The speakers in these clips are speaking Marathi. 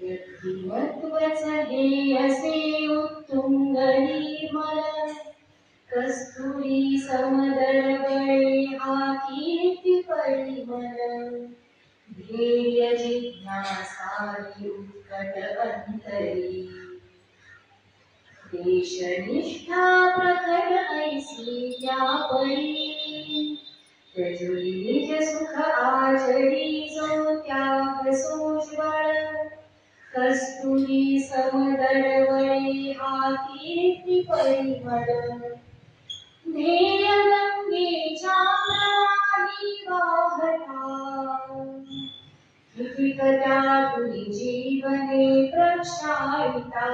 व्यक्तिमत्वाचं हे असे उत्तुंग निर्मल, कस्तुरी समदरवळे हा कीर्ती परिमल. ध्येय जिज्ञासारी उत्कट अंतरी, देशनिष्ठा प्रकट ऐसी त्या परी. त्यजुरी निज सुख आचरी जो त्याग सोज्वळ, कस्तुरी समदरवळे हा कीर्ती परिमल. ध्येय गंगेच्या प्रवाही वाहता, त्यातुनी जीवने प्रक्षालिता.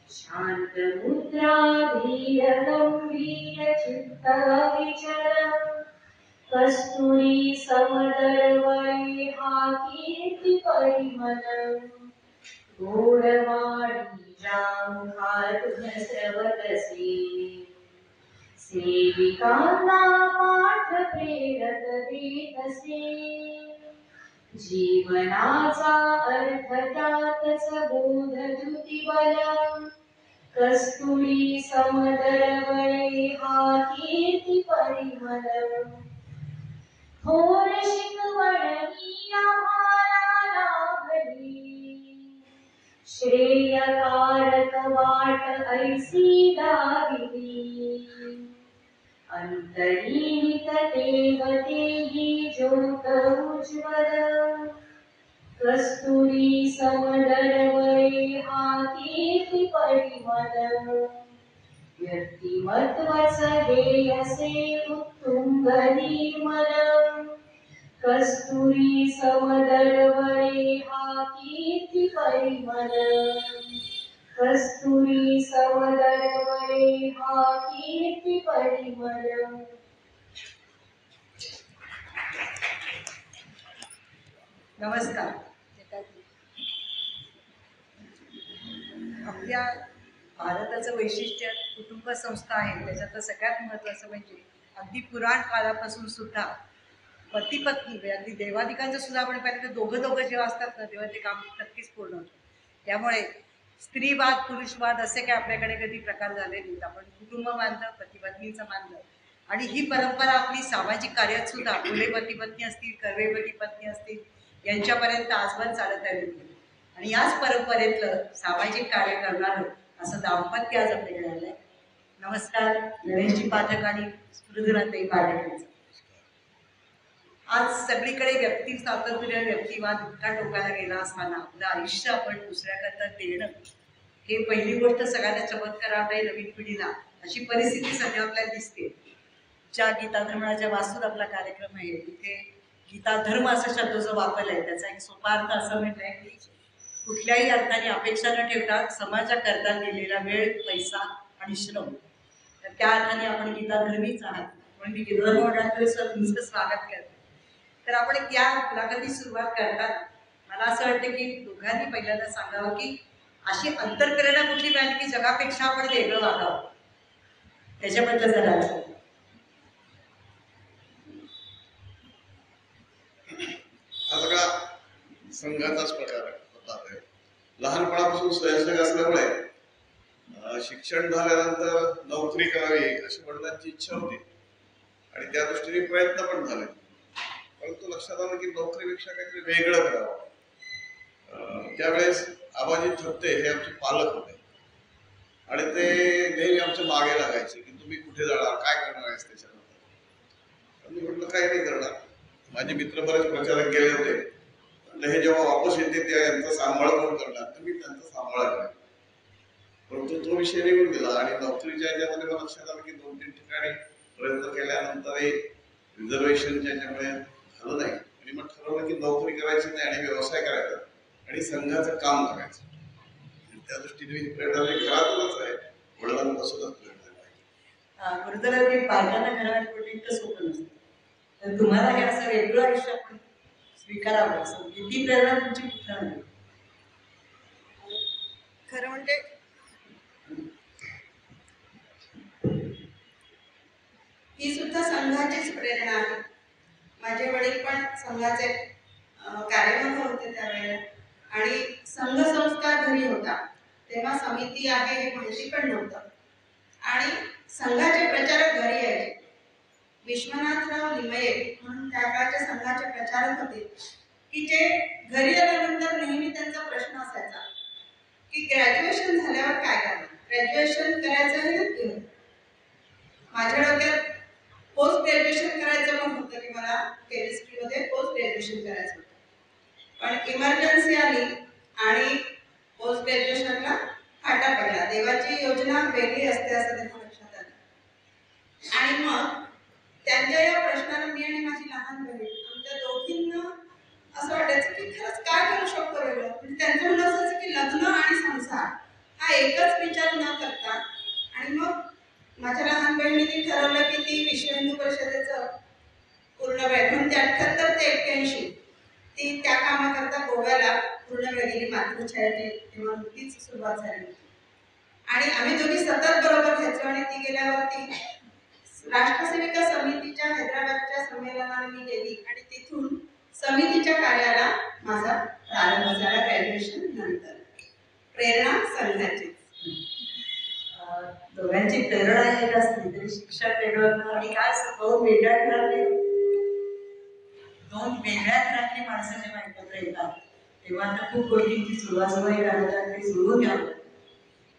शांत मुद्रा धीर गंभीर चित्त विचल, कस्तुरी समदरवळे हा कीर्ती परिमल. गोडवाणी जामुखातून स्रवतसे, सेविकांना पाठ प्रेरक देतसे. जीवनाचा अर्थ त्यातच बोध द्युतिबल, कस्तुरी समदरवळे हा कीर्ती परिमल. थोर शिकवणी आम्हाला लाभली, श्रेयकारक वाट ऐसी दाविली. अंतरीनित देवतेही ज्योत उज्ज्वल, कस्तुरी समदरवळे हा कीर्ती परिमल. व्यक्तिमत्वाचं हे असे उत्तुंग निर्मल, कस्तुरी समदरवळे हा कीर्ती परिमल. कस्तुरी समदरवळे हा कीर्ती परिमल. नमस्कार. आपल्या भारताचं वैशिष्ट्य कुटुंब संस्था आहे. त्याच्यातलं सगळ्यात महत्त्वाचं म्हणजे अगदी पुराण काळापासून सुद्धा पती पत्नी म्हणजे अगदी देवादिकांचं सुद्धा आपण पाहिलं दोघं जेव्हा असतात ना तेव्हा ते काम नक्कीच पूर्ण होतं. त्यामुळे स्त्रीवाद पुरुषवाद असे काही आपल्याकडे कधी प्रकार झाले नाहीत. आपण कुटुंब मानलं, पती पत्नीचं मानलं आणि ही परंपरा आपली सामाजिक कार्यात सुद्धा फुले पती पत्नी असतील, कर्वे पती पत्नी असतील यांच्यापर्यंत आजवर चालत आलेली. आणि याच परंपरेतलं सामाजिक कार्य करणारं असं दाम्पत्य आज आपल्याकडे आलंय. नमस्कार गणेशजी पाठक आणि स्मृतीताई पाठक यांचं. आज सगळीकडे व्यक्ती स्वातंत्र्य, व्यक्तिवाद इतका टोकाला गेला असताना आपलं आयुष्य आपण दुसऱ्याकरता देणं हे पहिली गोष्ट सगळ्यांना चमत्कार आहे नवीन पिढीला, अशी परिस्थिती सध्या आपल्याला दिसते. ज्या गीता धर्माच्या वास्तूत आपला कार्यक्रम आहे तिथे गीता धर्म असा शब्द जो वापरलाय त्याचा एक सोपा अर्थ असं म्हटलंय की कुठल्याही अर्थाने अपेक्षा न ठेवता समाजाकरता दिलेला वेळ, पैसा आणि श्रम, तर त्या अर्थाने आपण गीता धर्मीच आहात. म्हणून मी गीता धर्म तुमचं स्वागत करते. तर आपण या मुलाखती सुरुवात करताना मला असं वाटतं की दोघांनी पहिल्यांदा सांगावं की अशी अंतरप्रेरणा कुठली मिळाली की जगापेक्षा आपण वेगळं वागावं, त्याच्याबद्दल जरा हा सगळा संघाचाच प्रकार होता. लहानपणापासून स्वयंसेवक असल्यामुळे शिक्षण झाल्यानंतर नोकरी करावी अशी वडिलांची इच्छा होती आणि त्या दृष्टीने प्रयत्न पण झाले. परंतु लक्षात आलं की नोकरीपेक्षा काहीतरी वेगळं करावं. त्यावेळेस आबाजी थत्ते हे आमचे पालक होते आणि ते नेहमी आमच्या मागे लागायचे की तुम्ही कुठे जाणार, काय करणार आहेस त्याच्यानंतर. मी म्हटलं काही नाही करणार. माझे मित्र बरेच प्रचारक गेले होते. हे जेव्हा वापस येते त्या यांचा सांभाळ कोण करणार, तर मी त्यांचा सांभाळ करेन. परंतु तो विषय निघून गेला आणि नोकरीच्या याच्यामध्ये मला लक्षात आलं की 2-3 ठिकाणी प्रयत्न केल्यानंतरही रिझर्वेशनच्या याच्यामुळे झालं नाही आणि मग ठरवलं की नोकरी करायची नाही आणि व्यवसाय करायचा आणि संघाचं काम करायचं. त्या दृष्टीने ही प्रेरणा घरातूनच आहे, वडिलांपासूनच प्रेरणा आहे. गुरुदरांनी पालकांना घरात इतकं सोपं नसतं, तर तुम्हाला हे असं वेगळं आयुष्य आपण स्वीकारावं असं किती प्रेरणा तुमची कुठं आली? खरं म्हणजे ही सुद्धा संघाचीच प्रेरणा आहे. माझे वडील पण संघाचे कार्यक्रम होते त्यावेळेला आणि संघ संस्कार घरी होता, तेव्हा समिती आहे हे माहिती पण नव्हतं. आणि संघाचे प्रचारक घरी यायचे. विश्वनाथराव लिमये म्हणून त्या काळच्या संघाचे प्रचारक होते, की जे घरी आल्यानंतर नेहमी त्यांचा प्रश्न असायचा की ग्रॅज्युएशन झाल्यावर काय करणार, ग्रॅज्युएशन करायचं हे नक्की होतं. माझ्या डोक्यात पोस्ट ग्रॅज्युएशन करायचं पण होतं, की मला केमिस्ट्रीमध्ये पोस्ट ग्रॅज्युएशन करायचं होतं. पण इमर्जन्सी आली आणि पोस्ट ग्रॅज्युएशनला फाटा पडला. देवाची योजना वेगळी असते असं त्यांना लक्षात आलं. आणि मग त्यांच्या या प्रश्नाला मी आणि माझी लहान बहीण आमच्या दोघींना असं वाटायचं की खरंच काय करू शकतो वेगळं. म्हणजे त्यांचं म्हणणं असायचं की लग्न आणि संसार हा एकच विचार न करता. आणि मग माझ्या लहान बहिणीने ठरवलं की ती विश्व हिंदू परिषदेचं पूर्ण वेळ म्हणजे 78 ते 81 ती त्या कामाकरता गोव्याला पूर्ण वेळ गेली. मातृछायाची तेव्हा नुकतीच सुरुवात झाली होती. आणि आम्ही दोघी सतत बरोबर घ्यायचो. आणि ती गेल्यावरती राष्ट्रसेविका समितीच्या हैदराबादच्या संमेलनाला मी गेली आणि तिथून समितीच्या कार्याला माझा प्रारंभ झाला ग्रॅज्युएशन नंतर. प्रेरणा संघाची. दोघांची प्रेरणा एक असली तरी शिक्षण वेगळं. आणि काय असं दोन वेगळ्या घरातली माणसं जेव्हा एकत्र येतात तेव्हा आता खूप गोष्टींची सुरुवात सुरू घ्यावं.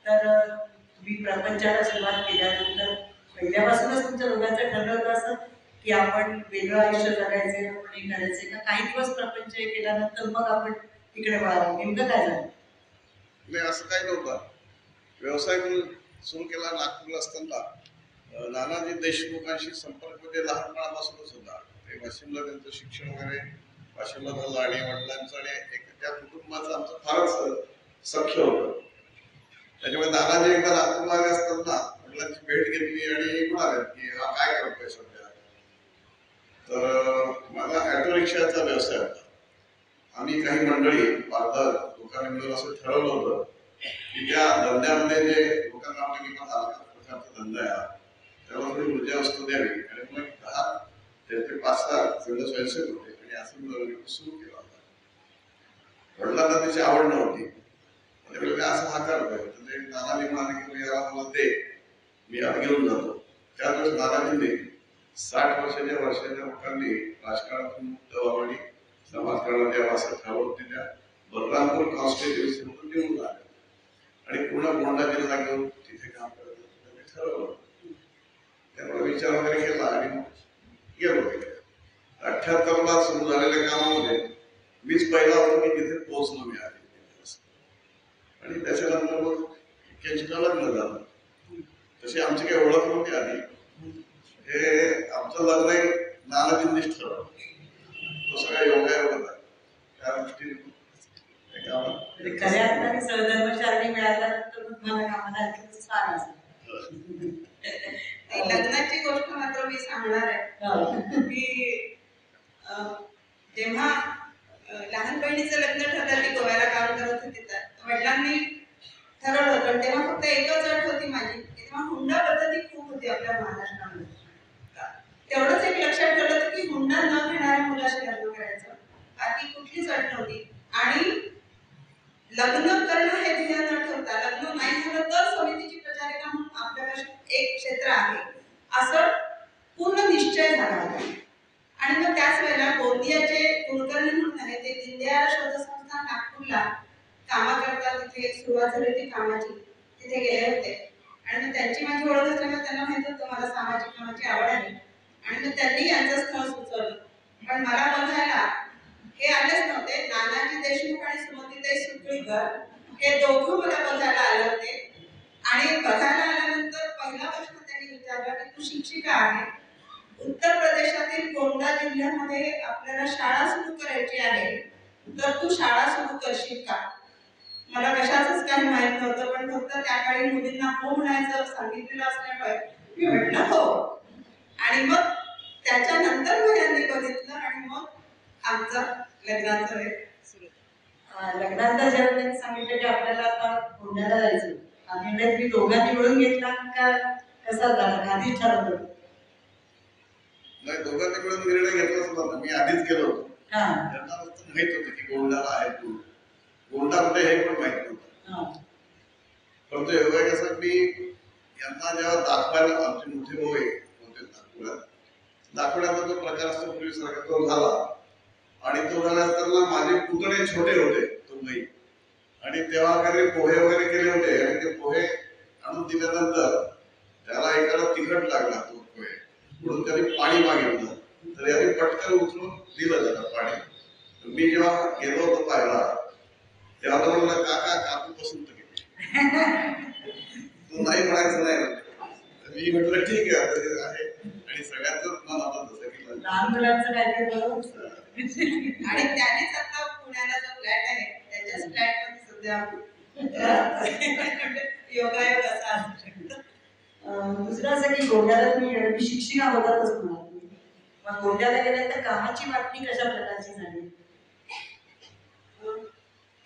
तर तुम्ही प्रपंचाला सुरुवात केल्यानंतर पहिल्यापासूनच तुमच्या दोघांचं ठरलं होतं असं की आपण वेगळं आयुष्य जगायचे, आपण हे करायचे का काही दिवस प्रपंच हे केल्यानंतर मग आपण तिकडे वळावं, नेमकं काय झालं? नाही, असं काही नव्हतं. व्यवसाय सुरू केला नागपूरला असताना नानाजी देशमुखांशी संपर्क म्हणजे लहानपणापासूनच होता. ते वाशिमला त्यांचं शिक्षण वगैरे वाशिमला झालं आणि वडिलांचं आणि एक त्या कुटुंबाचं आमचं फारच सख्य होतं. त्याच्यामुळे नानाजी एकदा नागपूरला आले असताना वडिलांची भेट घेतली आणि म्हणाले की हा काय करतोय सध्या. तर माझा ऑटो रिक्षाचा व्यवसाय होता. आम्ही काही मंडळी पार्लर दुकाने मिळून असं ठरवलं होतं की त्या धंद्यामध्ये जे लोकांना आपल्या किंवा हलका प्रकारचा धंदा आहे त्याला थोडी ऊर्जा वस्तू द्यावी. आणि मग 10 ते 5 सगळं स्वयंसेवक होते आणि असं सुरू केला होता. वडिलांना त्याची आवड नव्हती. त्यावेळी असं हा करतोय तर नानाजी म्हणाले की याला मला दे, मी याला घेऊन जातो. त्यावेळेस नानाजींनी 60 वर्षाच्या लोकांनी राजकारणातून मुक्त व्हावं आणि समाजकारणात यावं असं ठरवून त्या बलरामपूर कॉन्स्टिट्युन्सीमधून निवडून आले आणि पूर्ण गोंडा जिल्हा घेऊन तिथे काम करायचं ठरवलं. त्यामुळे विचार वगैरे केला आणि मग गेलो तिथे. 78ला सुरू झालेल्या कामामध्ये मीच पहिला होतो की तिथे पोहोचलो मी आधी. आणि त्याच्यानंतर मग केंचला लग्न झालं. तशी आमची काही ओळख नव्हती आधी. हे आमचं लग्न नानाजींनीच ठरवलं. तो सगळा योगायोग होता. त्या दृष्टीने खऱ्या अर्थाने सहधर्मचारिणी मिळाल्यानंतर तुम्हाला कामाला छान असेल. लग्नाची गोष्ट मात्र मी सांगणार आहे की जेव्हा लहान बहिणीचं लग्न ठरलं, ती गोव्याला काम करत होती, तर वडिलांनी ठरवलं होतं. तेव्हा फक्त एकच अट होती माझी, तेव्हा हुंडा पद्धती खूप होती आपल्या महाराष्ट्रामध्ये. तेवढंच एक लक्षात ठेवलं होतं की हुंडा न घेणाऱ्या मुलाशी लग्न करायचं, बाकी कुठलीच अट नव्हती. आणि लग्न करणं हे ध्येय न ठेवता लग्न नाही झालं तर समितीची प्रचारिका म्हणून आपल्यापाशी एक क्षेत्र आहे असं पूर्ण निश्चय झाला होता. आणि मग त्याच वेळेला गोंदियाचे कुलकर्णी म्हणून आहे ते दीनदयाळ शोध संस्था नागपूरला कामाकरता तिथे सुरुवात झाली होती कामाची, तिथे गेले होते. आणि मग त्यांची माझी ओळख असल्यामुळे त्यांना माहित होतं मला सामाजिक कामाची आवड आहे. आणि मग त्यांनी यांचं स्थळ सुचवलं. पण मला बघायला हे आलेच नव्हते. नानाजी देशमुख आणि सुमतीताई सुकळीकर हे दोघं मला बघायला आले होते. आणि बघायला आल्यानंतर पहिला प्रश्न त्यांनी विचारला की तू शिक्षिका आहे, उत्तर प्रदेशातील गोंडा जिल्ह्यामध्ये आपल्याला शाळा सुरू करायची आहे, तर तू शाळा सुरू करशील का? मला कशाचंच काही माहित नव्हतं, पण फक्त त्या काळी मुलींना हो म्हणायचं सांगितलेलं असल्यामुळे मी म्हटलं हो. आणि मग त्याच्यानंतर मग यांनी बघितलं आणि मग आमचं लग्नाचं वेळ सुरू. लग्नानंतर जेव्हा त्यांनी सांगितलं की आपल्याला आता पुण्याला जायचं, आम्ही तुम्ही दोघांनी मिळून घेतला का कसा झाला? आधीच ठरवलं? नाही, दोघांनी मिळून निर्णय घेतलाच नव्हता. मी आधीच गेलो होतो. त्यांना माहित होतं की गोंडाला आहे तू, कोणता कुठे हे पण माहित नव्हतं. पण तो योगायोग असा मी यांना जेव्हा दाखवायला आमचे मोठे भाऊ होते दाखवण्याचा जो प्रकार असतो पूर्वीसारखा तो झाला. आणि तो झाला असताना माझे पुतणे छोटे होते दोघेही, आणि तेव्हा काही पोहे वगैरे केले होते, आणि ते पोहे आणून दिल्यानंतर त्याला एकाला तिखट लागला तो पोहे, म्हणून त्याने पाणी मागितलं. तर याने पटकन उचलून दिलं त्याला पाणी. मी जेव्हा गेलो होतो पाहायला तेव्हा तो म्हणला, काका काकू पसंत केली. तू नाही म्हणायचं नाही. मी म्हटलं ठीक आहे आहे, आणि सगळ्यांच मन होतं तसं की लहान मुलांचं काय ते आणि त्यानेच आता पुण्याला जो फ्लॅट आहे त्याच्याच फ्लॅट मध्ये सध्या योगायोग असा असू शकतो. दुसरं असं की गोंड्याला तुम्ही शिक्षिका होतातच म्हणा तुम्ही, मग गोंड्याला गेल्यानंतर कामाची वाटणी कशा प्रकारची झाली?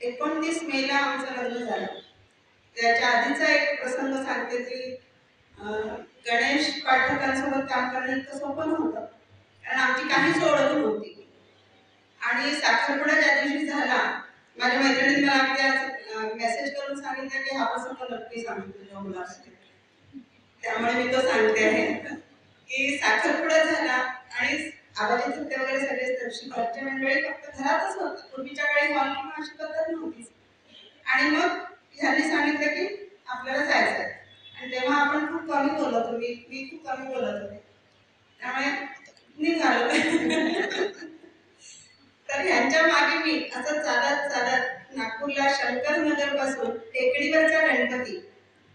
29 मेला आमचं लग्न झालं. त्याच्या आधीचा एक प्रसंग सांगते की गणेश पाठकांसोबत काम करणं इतकं सोपं नव्हतं, कारण आमची काहीच ओळख नव्हती. आणि साखरपुडा ज्या दिवशी झाला, माझ्या मैत्रिणीने मला अगदी मेसेज करून सांगितलं की हा प्रसंग नक्की सांगतो तुझ्या मुलासाठी. त्यामुळे मी तो सांगते आहे की साखरपुडा झाला आणि आबाजी थत्ते वगैरे सगळे तशी घरच्या मंडळी फक्त घरातच होतं. पूर्वीच्या काळी हॉल किंवा अशी पद्धत नव्हतीच. आणि मग ह्यांनी सांगितलं की आपल्याला जायचं आहे. आणि तेव्हा आपण खूप कमी बोलत होतो, मी खूप कमी बोलत होते, त्यामुळे निघालो. तर ह्यांच्या मागे मी असं चालत चालत नागपूरला शंकरनगर पासून टेकडीवरचा गणपती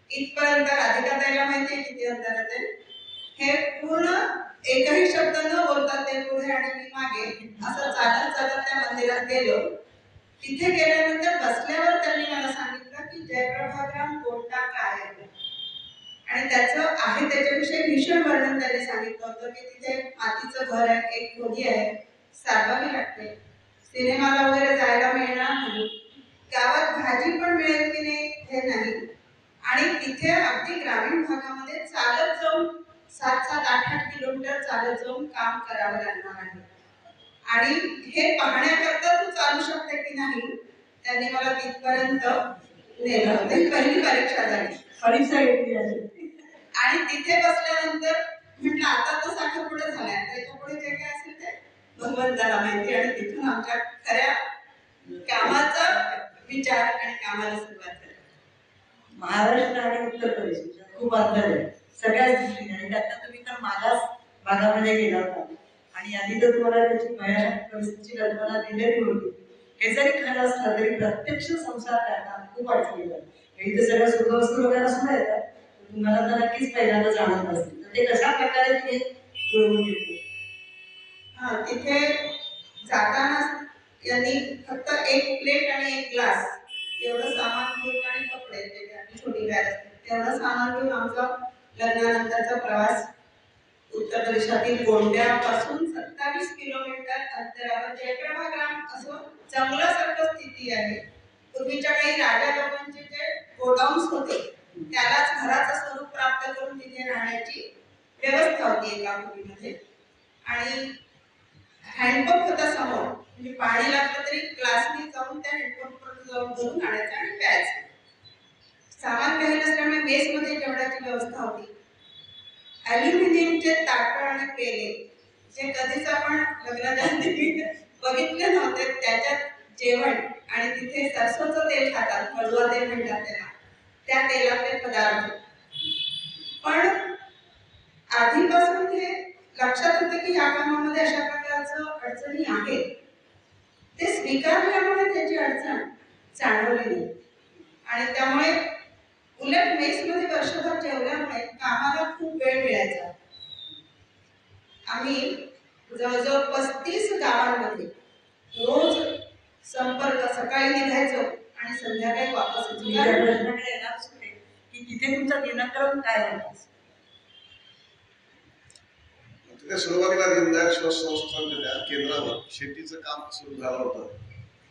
इथपर्यंत, राधिकाताईला माहिती आहे किती अंतरात आहे, हे पूर्ण एकही शब्द न बोलता ते पुढे आणि मी मागे असं चालत चालत त्या मंदिरात गेलो. तिथे गेल्यानंतर बसल्यावर त्यांनी मला सांगितलं की जयप्रभाग्राम कोणता काय आहे, आणि त्याचं आहे त्याच्याविषयी भीषण वर्णन त्यांनी सांगितलं होतं की तिथे मातीचं घर आहे, एक खोली आहे, सारवावी लागते, सिनेमाला वगैरे जायला मिळणार नाही, गावात भाजी पण मिळेल की नाही हे नाही, आणि तिथे अगदी ग्रामीण भागामध्ये चालत जाऊन 7-8 किलोमीटर चालत जाऊन काम करावं लागणार आहे. आणि हे पाहण्याकरता तू चालू शकते की नाही, त्यांनी मला तिथपर्यंत नेलं होतं. पहिली परीक्षा झाली, परीक्षा घेतली. आणि तिथे बसल्यानंतर म्हटलं आता तर साखरपुडा झालाय, त्याच्या पुढे जे काय असेल ते भगवंताला माहिती. आणि तिथून आमच्या खऱ्या कामाचा विचार आणि कामाला सुरुवात झाली. महाराष्ट्र आणि उत्तर प्रदेश खूप अंतर आहे सगळ्याच दृष्टीने, आणि त्यात तुम्ही तर मागास भागामध्ये गेला होता, आणि आधी तर तुम्हाला त्याची भयानक परिस्थितीची कल्पना दिलेली होती. हे जरी खरं असलं तरी प्रत्यक्ष संसार करताना खूप अडचणी येतात. इथे सगळ्या सुखवस्तू वगैरे सुद्धा येतात, तुम्हाला तर नक्कीच पहिल्यांदा जाणवत असतील. तर ते कशा प्रकारे तुम्ही जुळवून घेतले? तिथे जाताना यांनी फक्त एक प्लेट आणि एक ग्लास एवढं सामान घेऊन, आणि कपडे आणि छोटी बॅग असते तेवढं सामान घेऊन आमचा लग्नानंतरचा प्रवास उत्तर प्रदेशातील गोंड्यापासून 27 किलोमीटर अंतरावर जयप्रभाग्राम असं जंगलासारखं स्थिती आहे. पूर्वीच्या काही राजा लोकांचे जे गोडाऊन्स होते त्यालाच घराचं स्वरूप प्राप्त करून तिथे राहण्याची व्यवस्था होती एका खोलीमध्ये. आणि हँडपंप होता समोर, म्हणजे पाणी लागलं तरी ग्लासने जाऊन त्या हँडपंपवर जाऊन भरून आणायचं आणि प्यायचं. सामान काही नसल्यामुळे मेसमध्ये जेवणाची व्यवस्था होती. ॲल्युमिनियमचे ताटं आणि पेले जे कधीच आपण लग्नाच्या आधी बघितले नव्हते, त्याच्यात जेवण, आणि तिथे सरसोचं तेल खातात, कडवा तेल म्हणतात त्याला, त्या तेलातले पदार्थ. पण आधीपासून हे लक्षात होतं की ह्या कामामध्ये अशा प्रकारचं अडचणी आहेत. ते स्वीकारल्यामुळे त्याची अडचण जाणवली नाही, आणि त्यामुळे उलट मेसमध्ये वर्षभर जेवल्यामुळे कामाला खूप वेळ मिळायचा. आम्ही जवळजवळ 35 गावांमध्ये रोज संपर्क, सकाळी निघायचो आणि संध्याकाळी वापस यायचो. की तिथे तुमचा दिनक्रम काय होता? तिथे सुरुवातीला दीनदयाळ संस्थांच्या केंद्रावर शेतीचं काम सुरू झालं होतं,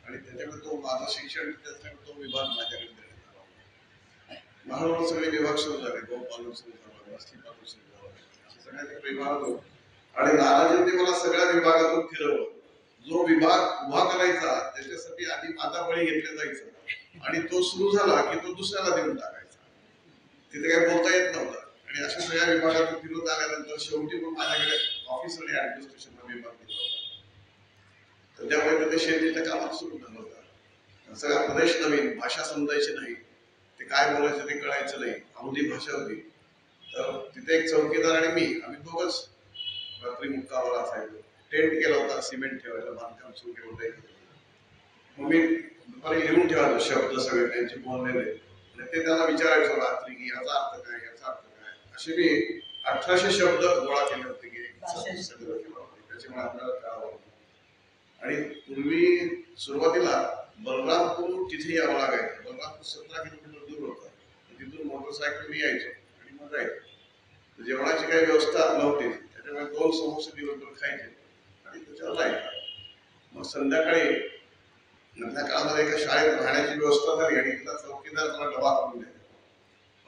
आणि त्याच्याकडे तो माझं शिक्षण त्याच्याकडे तो विभाग माझ्याकडे देण्यात आला होता. महाराष्ट्र सगळे विभाग सुरू झाले, गोपालन सुरू झाला, वस्तीपालन सुरू झाला, असे सगळ्याचे विभाग होते. आणि नानाजींनी मला सगळ्या विभागातून फिरवलं. जो विभाग उभा करायचा त्याच्यासाठी आधी माझा बळी घेतला जायचा. आणि तो सुरू झाला की तो दुसऱ्याला देऊन टाकायचा. तिथे काही बोलता येत नव्हतं. आणि अशा सगळ्या विभागातून फिरत आल्यानंतर शेवटी मग माझ्याकडे ऑफिसर आणि ऍडमिनिस्ट्रेशनला विभाग दिला होता. तर त्यामुळे तिथे शेतीच्या कामात सुरू झालं होतं. सगळा प्रदेश नवीन, भाषा समजायची नाही, ते काय बोलायचं ते कळायचं नाही, अवधी भाषा होती. तर तिथे एक चौकीदार आणि आम्ही दोघंच रात्री मुक्कामाला असायचो. टेंट केला होता, सिमेंट ठेवायला, बांधकाम सुरू केलं होतं. मग मी दुपारी लिहून ठेवायचो शब्द सगळे त्यांचे बोललेले, आणि ते त्यांना विचारायचो रात्री की याचा अर्थ काय, याचा अर्थ काय. असे मी 1800 शब्द गोळा केले होते की सगळं केलं होतं, त्याच्यामुळे आपल्याला कळावं. आणि पूर्वी सुरुवातीला बलरामपूर तिथे यावं लागायचं. बलरामपूर 17 किलोमीटर दूर होतं. तिथून मोटरसायकल यायचो आणि मग जायचो. जेवणाची काही व्यवस्था नव्हती, त्याच्यामुळे 2 समोसे दिवसभर खायचे आणि त्याच्यावर जायचं. मग संध्याकाळी मधल्या काळामध्ये एका शाळेत राहण्याची व्यवस्था झाली आणि तिथला चौकीदार मला डबा करून द्यायचा.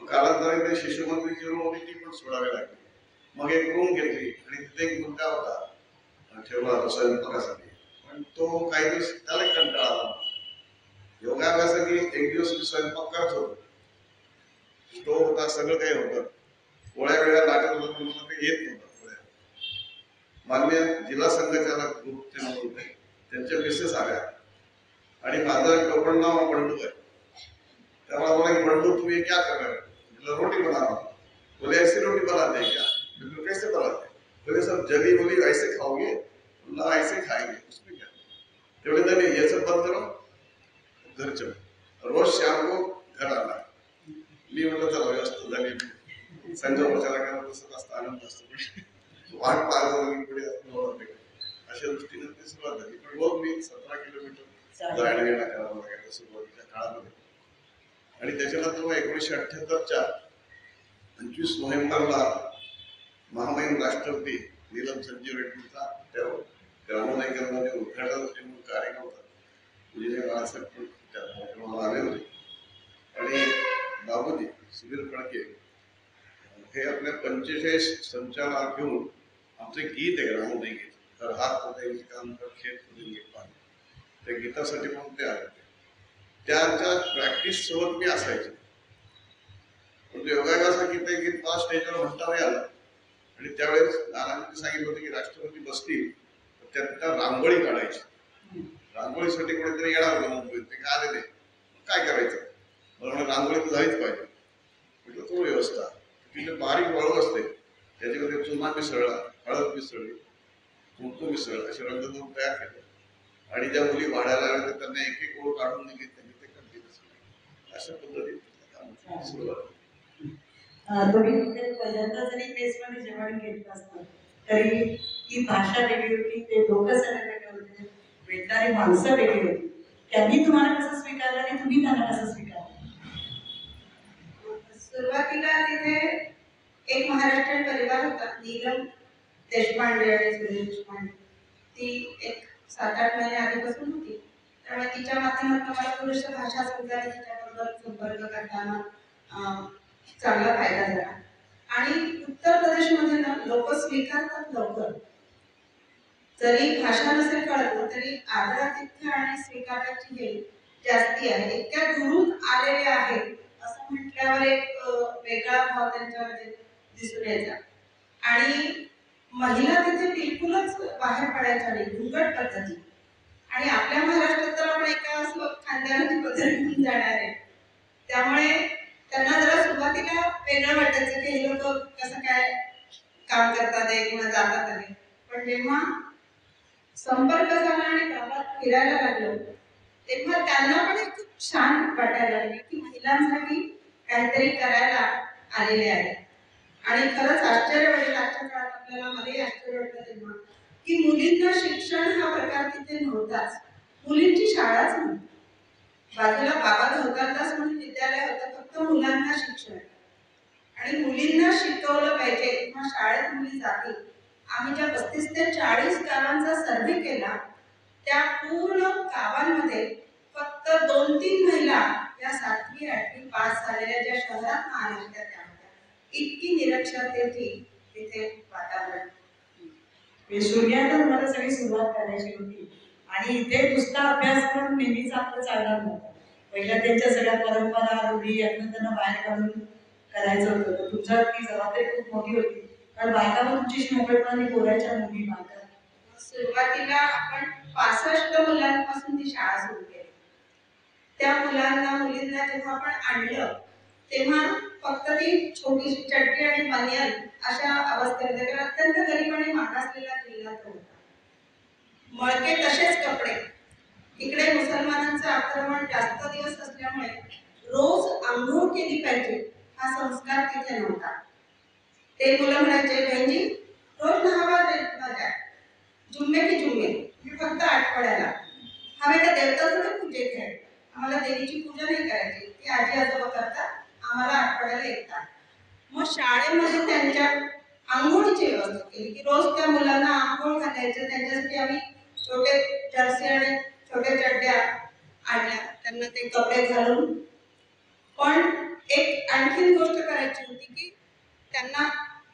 मग कालांतराने ते शिशुमंत्रीची रूम होती, ती पण सोडावी लागली. मग एक रूम घेतली आणि तिथे एक मुलगा होता ठेवला होता स्वयंपाकासाठी. पण तो काही दिवस त्याला कंटाळा आला. योगाभ्यासाने एक दिवस मी स्वयंपाक करत होतो, तो होता, सगळं काही होतं, पोळ्या वेळा लागत होतं, पण मला ते येत नव्हतं पोळ्या. मान्य जिल्हा संघचालक ग्रुप ते होते, त्यांच्या मिसेस आल्या आणि माझं टोपण नाव बंडू आहे. त्यामुळे बोला की बंडू तुम्ही क्या कर रहे हो? रोटी बना रहा हूं. बोले ऐसी रोटी बनाते हैं क्या? बिल्कुल कैसे बनाते? बोले सब जली बोली ऐसे खाओगे? ना ऐसे खाएंगे, उसमें क्या. तेवढे झाले, ये सब बंद करो, घर चलो, रोज शाम को घर आना. मी म्हटलं चला व्यवस्था झाली. संघ प्रचारा केला तसंच असतं, आनंद असतो. वाट पाहतो पुढे अशा दृष्टीने ती सुरुवात झाली. पण रोज मी 17 किलोमीटर जायला येणं करावं लागायचं सुरुवातीच्या काळामध्ये. आणि त्याच्यानंतर मग 1978च्या 25 नोव्हेंबरला महामहिम राष्ट्रपती नीलम संजीव रेड्डीचा ग्रामोदयकरणाचे उद्घाटन कार्यक्रम होता. पूजनीय बाळासाहेब पण त्या कार्यक्रमाला आले होते. आणि बाबूजी सुधीर फडके हे आपल्या 45 संचालक घेऊन आमचे गीत आहे ग्रामोदय गीत, तर हात पोटायचे काम कर खेळ खोदेंगे पाणी, त्या गीतासाठी पण ते आले. त्यांच्या प्रॅक्टिस सोबत मी असायचो. म्हणजे योगायोगाचं गीत आहे, गीत मला स्टेजवर म्हणता नाही आलं. आणि त्यावेळेस नानांनी सांगितलं होतं की राष्ट्रपती बसतील तर त्या रांगोळी काढायची. रांगोळीसाठी कोणीतरी येणार होतं मुंबईत, ते काय आले नाही. काय करायचं, मला रांगोळी तर झालीच पाहिजे. म्हटलं तो व्यवस्था, तिथे बारीक वाळू असते, त्याच्यामध्ये चुना मिसळला, हळद मिसळली, कुंकू मिसळ, असे रंगधून तयार केले. आणि ज्या मुली वाढायला आल्या तर त्यांना एक एक ओळ काढून दिली, त्यांनी ते कंटिन्यू अशा पद्धतीने सुरुवात. तुम्ही पहिल्यांदा जरी पेसमध्ये जेवण घेतलं असतं तरी ती भाषा वेगळी होती, ते लोक सगळे वेगळे होते, भेटणारी माणसं वेगळी होती. त्यांनी तुम्हाला कसं स्वीकारलं आणि तुम्ही त्यांना कसं स्वीकारलं? सुरुवातीला तिथे एक महाराष्ट्रीयन परिवार होता, नीलम देशपांडे आणि सुरेश देशपांडे. ती एक 7-8 महिने आधीपासून होती. त्यामुळे तिच्या माध्यमातून मला थोडीशी भाषा समजायला, तिच्याबरोबर संपर्क करताना चांगला फायदा झाला. आणि उत्तर प्रदेशमध्ये ना लोक स्वीकारतात लवकर. जरी भाषा नसेल कळत ना तरी आदरातिथ्य आणि स्वीकाराची हे जास्ती आहे. इतक्या दुरून आलेले आहेत असं म्हटल्यावर एक वेगळा भाव त्यांच्यामध्ये दिसून यायचा. आणि महिला तिथे बिलकुलच बाहेर पडायच्या नाही, घुंगट पद्धती. आणि आपल्या महाराष्ट्रात तर आपण एका असं खानदानाची पद्धत घेऊन जाणार आहे, त्यामुळे त्यांना जरा सुरुवातीला वेगळं वाटायचं की हे लोक कसं काय काम करतात आहे किंवा जातात आहे. पण जेव्हा संपर्क झाला आणि गावात फिरायला लागलो तेव्हा त्यांना पण एक खूप छान वाटायला लागले की महिलांसाठी काहीतरी करायला आलेले आहेत. आणि खरंच आश्चर्य वाटेल आजच्या काळात आपल्याला, मलाही आश्चर्य वाटलं तेव्हा की मुलींना शिक्षण हा प्रकार तिथे नव्हताच. मुलींची शाळाच नव्हती. बाजूला बाबा धोकारदास म्हणून विद्यालय होतं, फक्त मुलांना शिक्षण. आणि मुलींना शिकवलं पाहिजे किंवा शाळेत मुली जातील. आम्ही ज्या 35 ते 40 गावांचा सर्वे केला त्या पूर्ण गावांमध्ये फक्त 2-3 महिला या 7वी-8वी पास झालेल्या ज्या शहरात आल्या होत्या त्या होत्या. इतकी निरक्षरतेची तिथे वातावरण. सूर्याला तुम्हाला सगळी सुरुवात करायची होती आणि इथे नुसता अभ्यास करून नेहमीच आपलं चालणार नव्हतं. पहिल्या त्यांच्या सगळ्या परंपरा रूढी यातनं त्यांना बाहेर काढून करायचं होतं. तर तुमच्या ती जबाबदारी खूप मोठी होती, कारण बायका पण तुमच्याशी मोकळेपणाने बोलायच्या मुली बायका. सुरुवातीला आपण 65 मुलांपासून ती शाळा सुरू केली. त्या मुलींना जेव्हा आपण आणलं तेव्हा फक्त ती छोटीशी चड्डी आणि बनियान अशा अवस्थेमध्ये, कारण अत्यंत गरीब आणि मागासलेला जिल्हा तो होता. मळके तसेच कपडे. इकडे मुसलमानांचं आक्रमण जास्त दिवस असल्यामुळे रोज आंघोळ केली पाहिजे हा संस्कार तिथे नव्हता. ते मुलं म्हणायचे, बहिणी रोज नहावा जाय, जुम्मे की जुम्मे, मी फक्त आठवड्याला. हवे का देवता थोडे पूजेत आहे, आम्हाला देवीची पूजा नाही करायची, ती आजी आजोबा करतात, आम्हाला आठवड्याला एकदा. मग शाळेमध्ये त्यांच्या आंघोळीची व्यवस्था केली की रोज त्या मुलांना आंघोळ घालायचं. त्यांच्यासाठी आम्ही छोटे जर्सी आणि छोट्या चड्ड्या आणल्या, त्यांना ते कपडे घालून. पण एक आणखीन गोष्ट करायची होती की त्यांना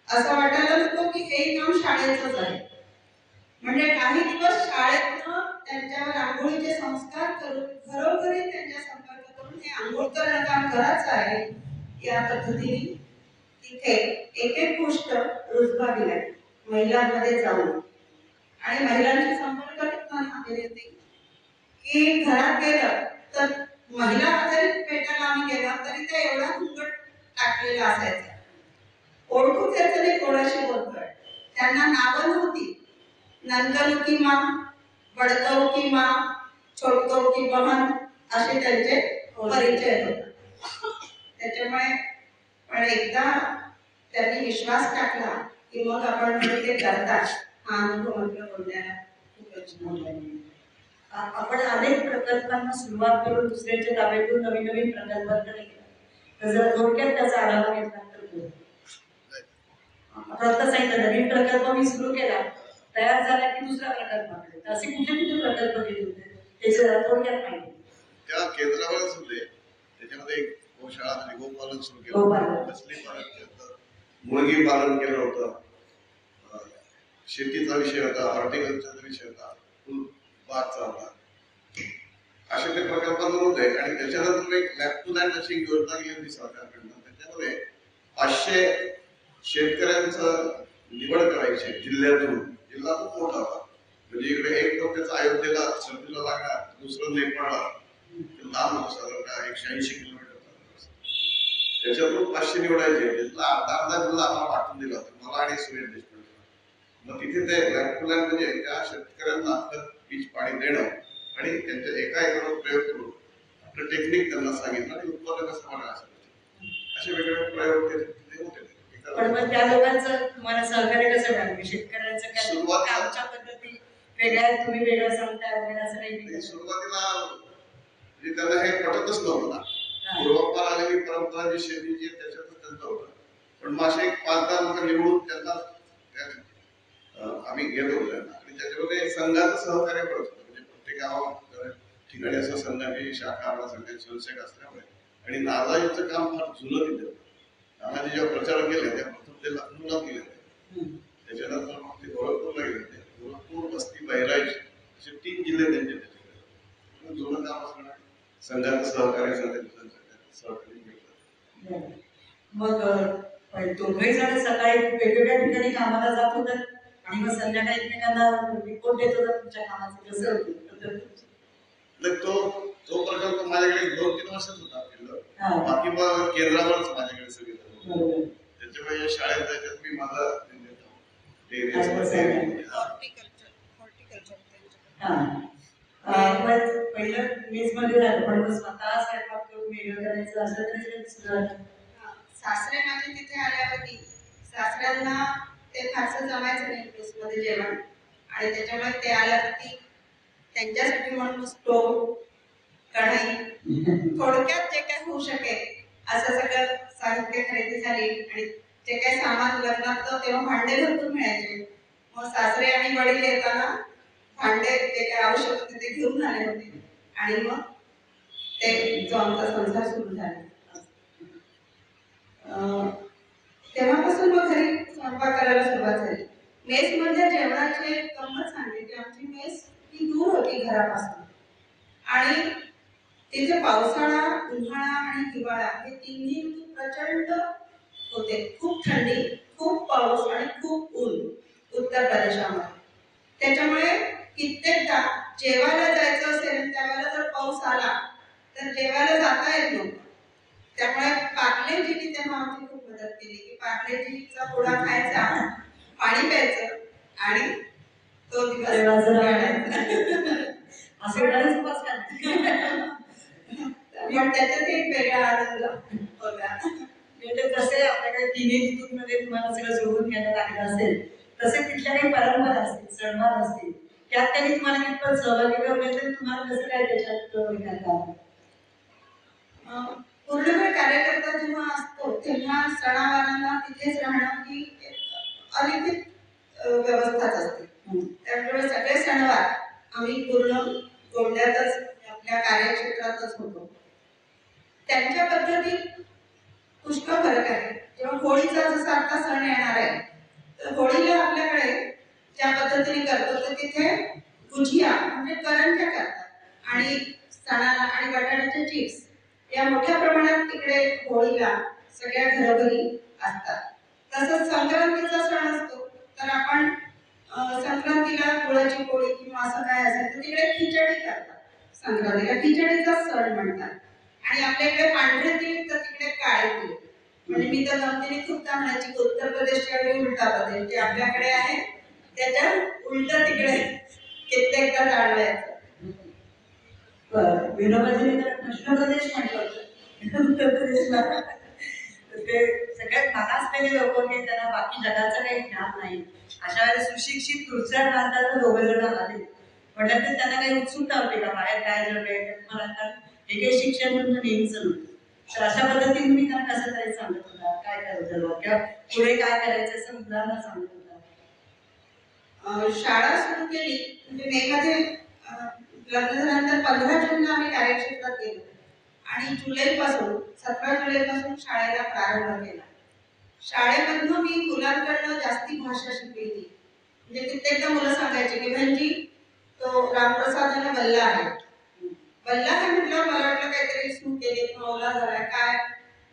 असं वाटायला नको की हे काम शाळेचंच आहे. म्हणजे काही दिवस शाळेतनं त्यांच्यावर आंघोळीचे संस्कार करून घरोघरी त्यांच्या संपर्क करून हे आंघोळ करणं काम करायचं आहे या पद्धतीने तिथे एक एक गोष्ट रुजवावी लागली महिलांमध्ये जाऊन. आणि महिलांची संपर्क केली होती की घरात गेलं तर महिला आधारित भेटायला आम्ही गेला तरी त्या एवढा घुंगट टाकलेला असायचा, ओळखूच यायचं नाही कोणाशी बोलतोय. त्यांना नावं नव्हती. नंदन की माँ, बडकव की माँ, छोटकव की बहन असे त्यांचे परिचय होते. त्याच्यामुळे पण एकदा त्यांनी विश्वास टाकला की मग आपण ते करतात. हा अनुभव म्हटलं बोलण्याला खूपच मोठा. आपण अनेक प्रकल्पांना सुरुवात करून दुसऱ्याच्या ताब्यातून नवीन नवीन प्रकल्पांकडे गेला. तर जर थोडक्यात त्याचा आढावा घेतला तर आता सांगितलं नवीन प्रकल्प मी सुरू केला, तयार झाला की दुसरा प्रकल्पाकडे. तर असे कुठे कुठे प्रकल्प केले होते त्याची जरा थोडक्यात माहिती. त्या केंद्रावरच होते. त्याच्यामध्ये एक गोशाळा आणि गोपालन सुरू केलं होतं, मछली पालन केलं होतं, मुर्गी पालन केलं होतं, शेतीचा विषय होता, हॉर्टिकल्चरचा विषय होता, फुल बागचा होता. असे ते प्रकल्प होते. आणि त्याच्यानंतर एक लॅब टू लँड अशी योजना गेली होती सरकारकडनं. त्याच्यामध्ये 500 शेतकऱ्यांचं निवड करायची जिल्ह्यातून. जिल्हा खूप मोठा होता, म्हणजे इकडे एक तर त्याचा अयोध्येला सर्दीला लागणार, दुसरं नेपाळला लांब होतं, साधारण 180 किलोमीटर. त्याच्यातून 500 निवडायचे. त्यातला अर्धा जिल्हा आम्हाला वाटून दिला होता, मला आणि सुरेश देशपांडे. मग तिथे ते लॅब टू लँड म्हणजे त्या शेतकऱ्यांना बीज पाणी देणं आणि त्यांच्या एका एकरावर प्रयोग करून आपलं टेक्निक त्यांना सांगितलं आणि उत्पादन कसं बनायचं असे वेगवेगळे प्रयोग ते होते. पण मग त्या लोकांचं तुम्हाला सहकार्य कसं मिळालं? शेतकऱ्यांचं काय आमच्या पद्धती वेगळ्या, तुम्ही वेगळं सांगताय वगैरे असं काही? सुरुवातीला म्हणजे त्यांना हे पटतच नव्हतं ना. पूर्वापार आलेली परंपरा जी शेतीची त्याच्यातच त्यांचं होतं. पण मासे एक 5-10 लोक निवडून त्यांना आम्ही घेत होतो त्यांना. आणि त्याच्यामध्ये संघाचं सहकार्य करत होतं. म्हणजे प्रत्येक गावात ठिकाणी असं संघाची शाखा संघाचे संशय असल्यामुळे. आणि नालाजीचं काम फार जुनं तिथे होतं. नानाजी जेव्हा प्रचार केले त्या प्रथम ते लखनौला गेले होते, त्याच्यानंतर मग ते गोरखपूरला गेले होते. गोरखपूर, बस्ती, बहराइच असे 3 जिल्हे त्यांचे त्याच्याकडे. जुनं काम असणार संघाचं सहकार्य सहकार्य घेतलं. मग दोघंही जण सकाळी वेगवेगळ्या ठिकाणी कामाला जात होतात आणि मग संध्याकाळी एकमेकांना रिपोर्ट देत होता तुमच्या कामाचं कसं होतं? तो प्रकल्प माझ्याकडे 2-3 वर्षात होता. बाकी मग केंद्रावरच माझ्याकडे सगळे. त्याच्यामुळे शाळेत जायच्यात मी माझा पहिलं मेस मध्ये झालं, पण स्वतः स्वयंपाक करून वेगळं करायचं असं तरी सासरे माझे तिथे आल्यावरती सासऱ्यांना ते फारसं जमायचं नाही मेसमध्ये जेवण. आणि त्याच्यामुळे ते आल्यावरती त्यांच्यासाठी म्हणून स्टोव, कढाई, थोडक्यात जे काय होऊ शकेल असं सगळं साहित्य खरेदी झाली. आणि जे काही सामान लग्नात तेव्हा भांडे भरपूर मिळायचे. मग सासरे आणि वडील येताना भांडे जे काय आवश्यक होते ते घेऊन आले होते. आणि मग ते जो आमचा संसार सुरू झाला. तेव्हापासून मग घरी स्वयंपाक करायला सुरुवात झाली. मेसमधल्या जेवणाची एक गंमत सांगते की आमची मेस ही दूर होती घरापासून. आणि तिथे पावसाळा, उन्हाळा आणि हिवाळा हे तिन्ही ऋतू प्रचंड होते. खूप थंडी, खूप पाऊस आणि खूप ऊन उत्तर प्रदेशामध्ये. त्याच्यामुळे कित्येकदा जेवायला जायचं असेल त्यावेळेला जर पाऊस आला तर जेवायला जाता येत नव्हतं. त्यामुळे पार्लेजीने तेव्हा आमची खूप मदत केली की पार्लेजीचा पोळा खायचा, पाणी प्यायचं आणि तो दिवस काढायचा. असं बरेच उपास करतात. पण त्याच्यात एक वेगळा आनंद होता. म्हणजे जसे आपल्याकडे तिन्ही ऋतूंमध्ये तुम्हाला सगळं जुळवून घेण्यात आलेलं असेल, तसे तिथल्या काही परंपरा असतील, सणवार असतील, त्यात त्यांनी तुम्हाला कितपत सहभागी करून घेतलं, तुम्हाला कसं काय त्याच्यात घेण्यात आलं? पूर्णवेळ कार्यकर्ता जेव्हा असतो तेव्हा सणावारांना तिथेच राहणं ही अलिखित व्यवस्थाच असते. त्यामुळे सगळे सणवार आम्ही पूर्ण गोंड्यातच आपल्या कार्यक्षेत्रातच होतो. त्यांच्या पद्धतीत पुष्कळ फरक आहे. जेव्हा होळीचा जसा आता सण येणार आहे तर होळीला आपल्याकडे ज्या पद्धतीने करतो तर तिथे गुजिया म्हणजे करंज्या करतात आणि सणाला आणि बटाट्याचे चिप्स या मोठ्या प्रमाणात तिकडे होळीला सगळ्या घरोघरी असतात. तसंच संक्रांतीचा सण असतो तर आपण संक्रांतीला गुळाची पोळी किंवा असं काय असेल तर तिकडे खिचडी करतात. संक्रांतीला खिचडीचा सण म्हणतात. आणि आपल्याकडे पांढरे तीळ तर तिकडे काळे तीळ. म्हणजे मी तर गमतीने खूप म्हणायची उत्तर प्रदेशच्या वेळी उलटा प्रदेश जे आपल्याकडे आहे त्याच्या उलट तिकडे कित्येकदा जाणवायचं. विनोबाजीने तर कृष्ण प्रदेश म्हटलं होतं उत्तर प्रदेशला. ते सगळ्यात मागासलेले लोक की त्यांना बाकी जगाचं काही ज्ञान नाही, अशा वेळेला सुशिक्षित तुळसाळ प्रांतात दोघं जण आले म्हटलं तर त्यांना काही उत्सुकता होती का बाहेर काय जग आहे मला, हे काही शिक्षण म्हणून नेहमीच नव्हतं. तर अशा पद्धतीने मी त्यांना कसं तरी सांगत होता काय करायचं किंवा पुढे काय करायचं असं मुलांना सांगत होता. शाळा सुरू केली म्हणजे मेमध्ये लग्न झाल्यानंतर 15 जूनला आम्ही कार्यक्षेत्रात गेलो आणि जुलैपासून 17 जुलैपासून शाळेला प्रारंभ केला. शाळेमधून मी मुलांकडनं जास्ती भाषा शिकली. म्हणजे कित्येकदा मुलं सांगायचे की बहिणजी तो रामप्रसादाने बल्ला आहे. बल्ला हे म्हटलं मला वाटलं काहीतरी सूट केली किंवा ओला झालाय काय,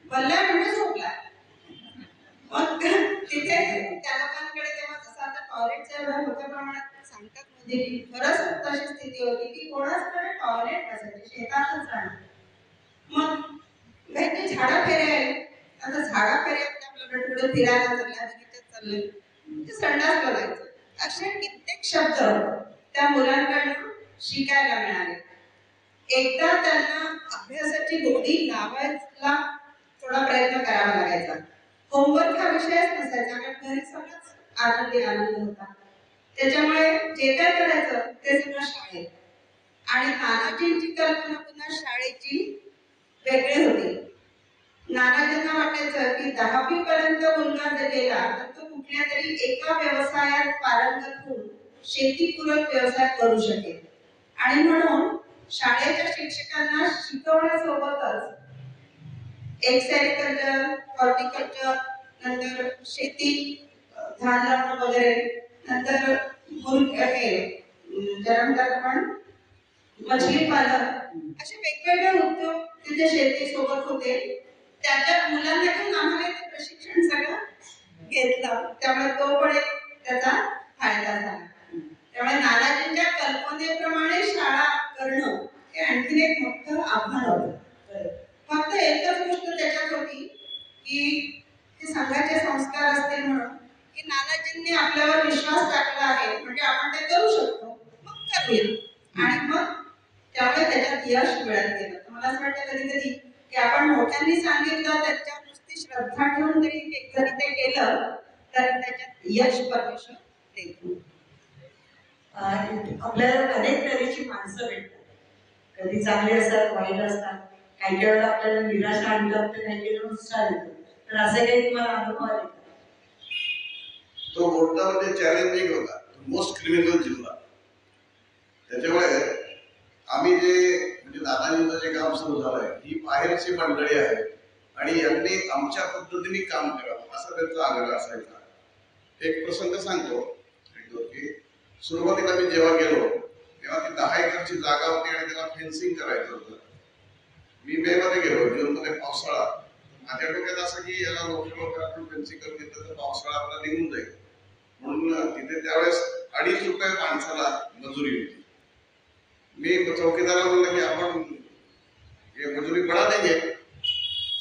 बल्ला म्हणजे झोपला. मग तिथे त्या लोकांकडे तेव्हा जसं आता टॉयलेटच्या एवढ्या मोठ्या प्रमाणात सांगतात मध्ये खरंच तशी स्थिती होती की कोणाचकडे टॉयलेट नसायचे, शेतातच राहणं. मग काही झाडा फेऱ्या आहे, आता झाडा फेऱ्यात आपल्याकडे पुढे फिरायला चालले म्हणजे संडास बघायचं. असे कित्येक शब्द त्या मुलांकडून शिकायला मिळाले. एकदा त्यांना अभ्यासाची गोडी लावायला थोडा प्रयत्न करावा लागायचा. होमवर्क हा विषयच नसायचा कारण घरी सगळंच आनंद होता. त्याच्यामुळे जे काय करायचं ते सगळं शाळेत. आणि नानाजींची कल्पना पुन्हा शाळेची वेगळी होती. नानाजींना वाटायचं की 10वी पर्यंत मुलगा जर गेला तर तो कुठल्या तरी एका व्यवसायात पारंगत होऊन शेतीपूरक व्यवसाय करू शकेल. आणि म्हणून शाळेच्या शिक्षकांना शिकवण्यासोबतच सेरिकल्चर, हॉर्टिकल्चर, नंतर शेती, धान लावणं वगैरे, नंतर आपण मछली पालन असे वेगवेगळे उद्योग तिथे शेती सोबत होते. त्याच्या मुलांना घेऊन आम्हाला ते प्रशिक्षण सगळं घेतलं. त्यामुळे तो पण एक त्याचा फायदा झाला. त्यामुळे नानाजींच्या कल्पनेप्रमाणे शाळा करणं हे आणखीन एक मोठं आव्हान होतं. फक्त एकच गोष्ट त्याच्यात होती की ते संघाचे संस्कार असतील म्हणून की नानाजींनी आपल्यावर विश्वास टाकला आहे म्हणजे आपण ते करू शकतो, मग करूया. आणि मग त्यामुळे त्याच्यात यश मिळत गेलं. मला असं वाटतं कधी कधी की आपण मोठ्यांनी सांगितलं त्याच्यावर नुसती श्रद्धा ठेवून जरी ते केलं तर त्याच्यात यश परमेश्वर देतो. आपल्याला अनेक तऱ्हेची माणसं भेटतात, कधी चांगली असतात वाईट असतात, काही वेळेला आपल्याला निराशा आणतात तर काही वेळेला उत्साह येतो. तर असे काही तुम्हाला अनुभव आले का? तो मोठा म्हणजे चॅलेंजिंग होता, मोस्ट क्रिमिनल जिल्हा. त्याच्यामुळे आम्ही जे म्हणजे दादाजींचं जे काम सुरू झालंय ही बाहेरची मंडळी आहे आणि यांनी आमच्या पद्धतीने काम करावं असा त्यांचा आग्रह असायचा. एक प्रसंग सांगतो की सुरुवातीला मी जेव्हा गेलो तेव्हा ती 10 एकरची जागा होती आणि त्याला फेन्सिंग करायचं होतं. मी मे मध्ये गेलो, जून मध्ये पावसाळा. माझ्या डोक्यात असं की याला लवकर आपण फेन्सिंग करून घेतलं तर पावसाळा आपला निघून जाईल, म्हणून तिथे त्यावेळेस 2.5 रुपये माणसाला मजुरी होती. मी चौकीदाराला बोललो की आपण ये मजूरी बढ़ा देंगे,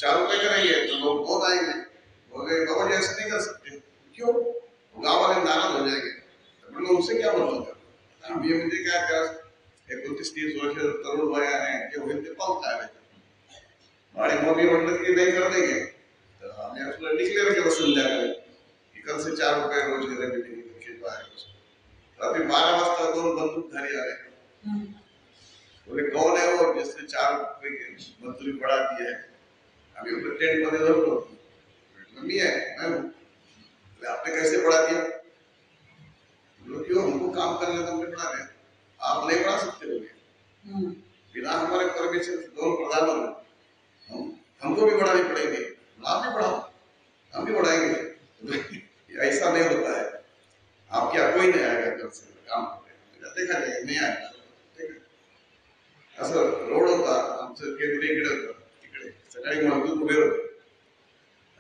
4 रुपए करेंगे तो लोग बहुत आएंगे. बोले बाबा जी ऐसे नहीं कर सकते. क्यों? गाँव वाले नाराज हो जाएंगे. तो बोले उनसे क्या मतलब है? हम ये मुझे क्या क्या 29-30 वर्ष तरुण वय आहे, जे होईल ते पाहू काय माहिती. आणि मग मी म्हटलं की नाही कर देंगे. तर आम्ही आपलं डिक्लेअर केलं संध्याकाळी की कल से 4 रुपये रोज गरेंगे खेत बाहेर. रात्री 12 वाजता 2 बंदूकधारी आले. बोले कौन है वो जिसने 4 रुपये की मजदूरी बढ़ा दी है? अभी अपने टेंट मध्ये धरलो. मी है, मैं हूँ. बोले आपने कैसे बढ़ा दिया? बोले क्यों, हमको काम करने तो हमने बढ़ा दिया, आप नहीं बढ़ा सकते. बोले बिना हमारे परमिशन से 2 प्रधान बने, हमको भी बढ़ानी पड़ेगी. आप भी बढ़ाओ, हम भी बढ़ाएंगे. ऐसा नहीं होता है. आप क्या कोई नहीं आएगा घर से काम करने, देखा जाएगा नहीं आएगा. असं रोड होता आमचं केंद्रीय इकडे होतं, तिकडे सकाळी मजदूर उभे होते.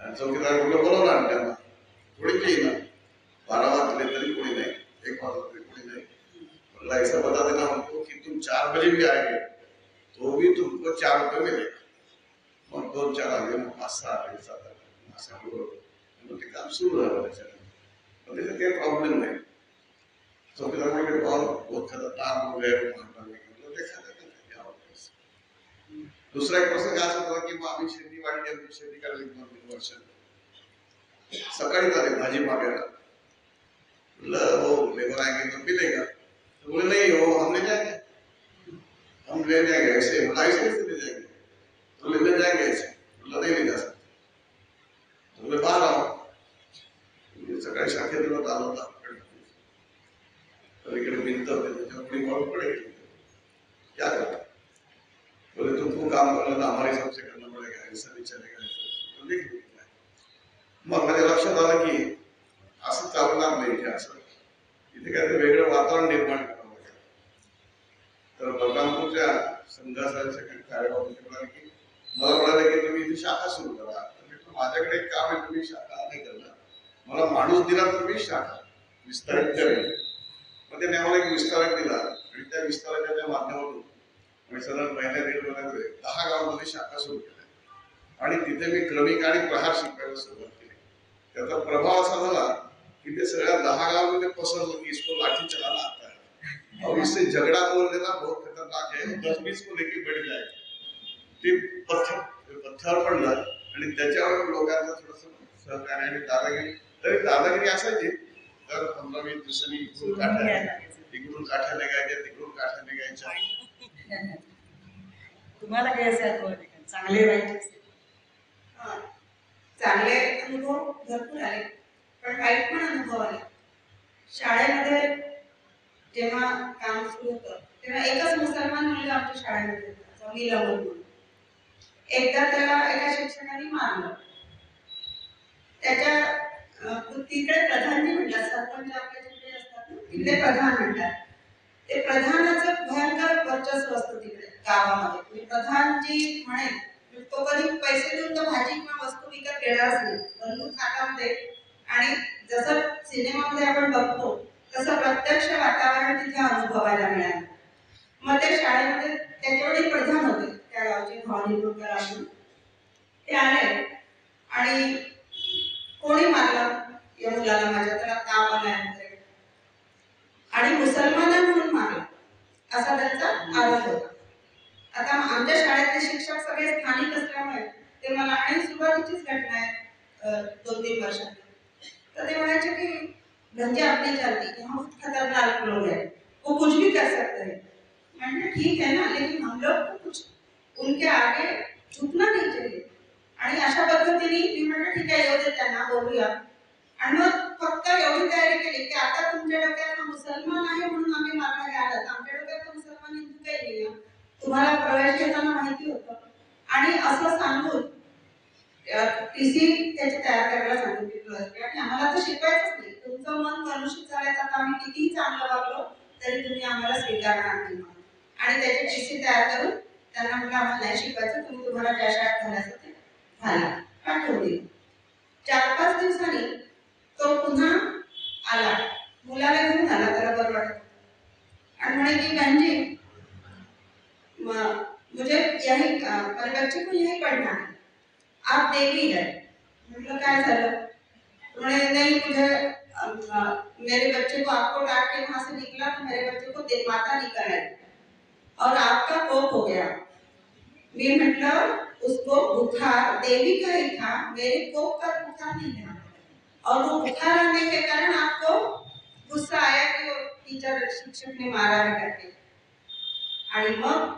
चौकीदार बोललो बोलवला आणि त्यांना कोणी येईना. 12 वाजले तरी कोणी नाही, 1 वाजले तरी कोणी नाही. बोला ऐसा बता देना हमको कि तुम 4 बजे भी आएंगे तो भी तुमको 4 रुपये मिलेगा. मग 2-4 आले, मग 5-6 आले, 7 आले, असं हळूहळू ते काम सुरू झालं. त्याच्यानंतर पण त्याच्यात काही प्रॉब्लेम नाही. चौकीदार म्हणजे बहुत खतरनाक हो गए. देखा दुसरा एक प्रसंग असा होता की मग आम्ही शेती वाढली, शेती करायला 2-3 वर्ष. सकाळी आले भाजी मागायला. वो लेबर आएंगे तो मिलेगा. तो बोले नहीं हो हम ले जाएंगे, हम ले जाएंगे. ऐसे बोला ऐसे कैसे ले जाएंगे? तो ले जाएंगे ऐसे. बोला नहीं ले जा सकते. तो बोले बाहर आओ. सकाळी शाखेत आलो होता. तर इकडे भिंत होते त्याच्यामुळे मग पडेल. क्या करता? बोले तुमको काम करना था हमारे हिसाब से करना पड़ेगा, ऐसा नहीं चलेगा. मग माझ्या लक्षात आलं की असं चालणार नाही इथे. असं इथे काहीतरी वेगळं वातावरण निर्माण करावं लागेल. तर बलरामपूरच्या संघाचा कार्यक्रम म्हणाले की मला म्हणाले की तुम्ही इथे शाखा सुरू करा. माझ्याकडे एक काम आहे, तुम्ही शाखा नाही करणार, मला माणूस दिला तर मी शाखा विस्तारित करेन. मग त्याने आम्हाला एक विस्तारक दिला आणि त्या विस्तारकाच्या माध्यमातून मी साधारण महिन्या 1.5 महिन्यामध्ये 10 गावांमध्ये शाखा सुरू केल्या आणि तिथे मी क्रमिक आणि प्रहार शिकवायला सुरुवात केली. त्याचा प्रभाव असा झाला की ते सगळ्या 10 गावांमध्ये पसरलं की इसको लाठी चलाना आता है और इससे झगड़ा बोल देना बहुत खतरनाक है, 10-20 को लेके बैठ जाए. ते पथ्यावर पडलं आणि त्याच्यावर लोकांचं थोडंसं सहकार्य आणि दादागिरी. तरी दादागिरी असायची. तर 15-20 दिवसांनी इकडून काठ्या निघायच्या, तिकडून काठ्या निघायच्या. तुम्हाला काय असे आठवण आहे का? चांगले वाईट चांगले अनुभव भरपूर आले, पण वाईट पण अनुभव आले. शाळेमध्ये जेव्हा काम सुरू होतं तेव्हा एकच मुसलमान मुलगा आमच्या शाळेमध्ये होता, मीला म्हणून. एकदा त्याला एका शिक्षकाने मारलं. त्याच्या तिकडे प्रधानजी म्हणतात, सरपंच आपल्या तिकडे असतात ना, तिकडे प्रधान म्हणतात. ते प्रधानाचं भयंकर वर्चस्व असतं तिकडे गावामध्ये. प्रधानजी म्हणे तो कधी पैसे देऊन तर भाजी किंवा वस्तू विकत घेणारच नाही, बंदूक हातामध्ये. आणि जसं सिनेमामध्ये आपण बघतो तसं प्रत्यक्ष वातावरण तिथे अनुभवायला मिळालं. मग ते शाळेमध्ये त्याच्यावेळी प्रधान होते त्या गावचे भवानी कुलकर असून ते आले आणि कोणी मारलं या मुलाला, माझ्या त्याला ताप आलाय आणि मुसलमान म्हणून मारला असा त्यांचा आरोप होता. आता आमच्या शाळेतले शिक्षक सगळे स्थानिक असल्यामुळे ते मला, आणि सुरुवातीचीच घटना आहे 2-3 वर्षात, तर ते म्हणायचे की म्हणजे आपली चलती बहुत खतरनाक लोग हैं, वो कुछ भी कर सकते हैं. मैंने ठीक है ना, लेकिन हम लोग को कुछ उनके आगे झुकना नहीं चाहिए. आणि अशा पद्धतीने मी म्हटलं ठीक आहे येऊ दे त्यांना बोलूया. आणि मग फक्त एवढी तयारी केली की आता तुमच्या डोक्यात मुसलमान आहे म्हणून आम्ही मारणारे आलात, आमच्या डोक्यात मुसलमान हिंदू काही नाही, तुम्हाला प्रवेश घेताना माहिती होतं. आणि असं सांगून टीसी त्याची तयार करायला सांगितलं आणि आम्हाला तर शिकवायचंच नाही, तुमचं मन कलुषित झाल्यात, आता आम्ही कितीही चांगलं वागलो तरी तुम्ही आम्हाला स्वीकारणार नाही. आणि त्याची टीसी तयार करून त्यांना म्हटलं आम्हाला नाही शिकवायचं, तुम्ही तुम्हाला ज्या शाळेत घालायचं ते घाला, पाठवली. 4-5 दिवसांनी तो पुन्हा आला, मुलाला घेऊन आला, त्याला बरं वाटत आणि म्हणे की बहनजी मुझे यही मेरे बच्चे को यही पढ़ना है, आप देवी है. मतलब काय झालं? म्हणे नहीं मुझे मेरे बच्चे को आपको डांट के वहां से निकला तो मेरे बच्चे को माता निकल आई और आपका कोप हो गया. मी म्हटलं उसको बुखार देवी का ही था, मेरे कोप का बुखार नहीं था. और वो बुखार आने के कारण आपको गुस्सा आया कि वो टीचर शिक्षक ने मारा है करके. आणि मग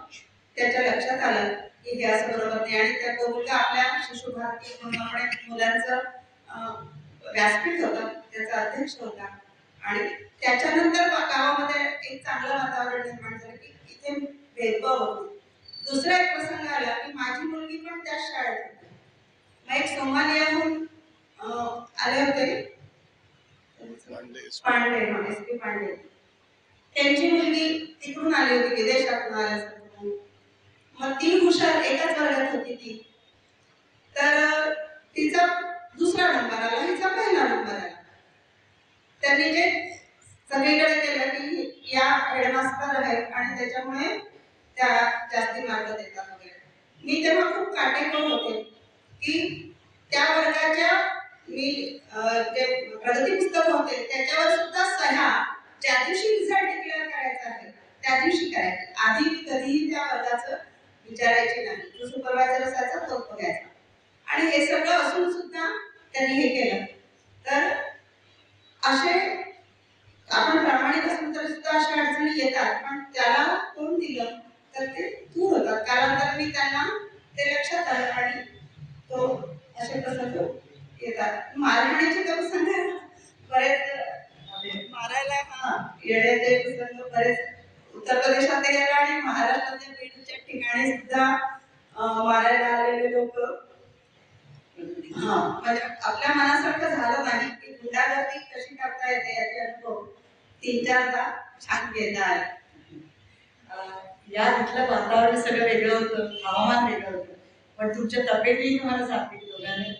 त्याच्या लक्षात आलं की हे असं बरोबर नाही. आणि त्या मुलगा आपल्या शिशु भारती म्हणून आपण मुलांचं व्यासपीठ होतं, त्याचा अध्यक्ष होता. आणि त्याच्यानंतर गावामध्ये एक चांगलं वातावरण निर्माण झालं की इथे भेदभाव होतो. दुसरा एक प्रसंग आला की माझी मुलगी पण त्याच शाळेत होती. मग एक सोमालियाहून आले होते पांडे, एस पी पांडे, त्यांची मुलगी तिकडून आली होती, विदेशातून आल्यासारखं. मग ती हुशार एकाच वर्गात होती ती, तर तिचा दुसरा नंबर आला, हिचा पहिला नंबर आला. त्यांनी जे सगळीकडे केलं की या हेडमास्टर आहेत आणि त्याच्यामुळे त्या जास्ती मार्क देतात वगैरे. मी तेव्हा खूप काटेकोर होते की त्या वर्गाच्या मी जे प्रगती पुस्तक होते त्याच्यावर सुद्धा सह्या ज्या दिवशी रिझल्ट डिक्लेअर करायचा आहे त्या दिवशी करायची. आधी मी कधीही त्या वर्गाचं विचारायचे नाही. जो सुपरवायझर असायचा तोच बघायचा. आणि हे सगळं असून सुद्धा त्यांनी हे केलं. तर असे आपण प्रामाणिक असून तर सुद्धा अशा अडचणी येतात, पण त्याला कोण दिलं तर ते दूर होतात. कालांतराने त्यांना ते लक्षात आलं आणि तो असे प्रसंग येतात. मारहाणीचे तर प्रसंग बरेच मारायला येण्याचे प्रसंग बरेच उत्तर प्रदेशात गेला आणि महाराष्ट्रातल्या बीडच्या ठिकाणी सुद्धा मारायला आलेले लोक म्हणजे आपल्या मनासारखं झालं नाही की गुंडागर्दी कशी करता येते याचे अनुभव 3-4दा छान घेता आले. या इथलं वातावरण सगळं वेगळं होतं, हवामान वेगळं होतं, पण तुमच्या तब्येतीने मला सांगितलं दोघांनी.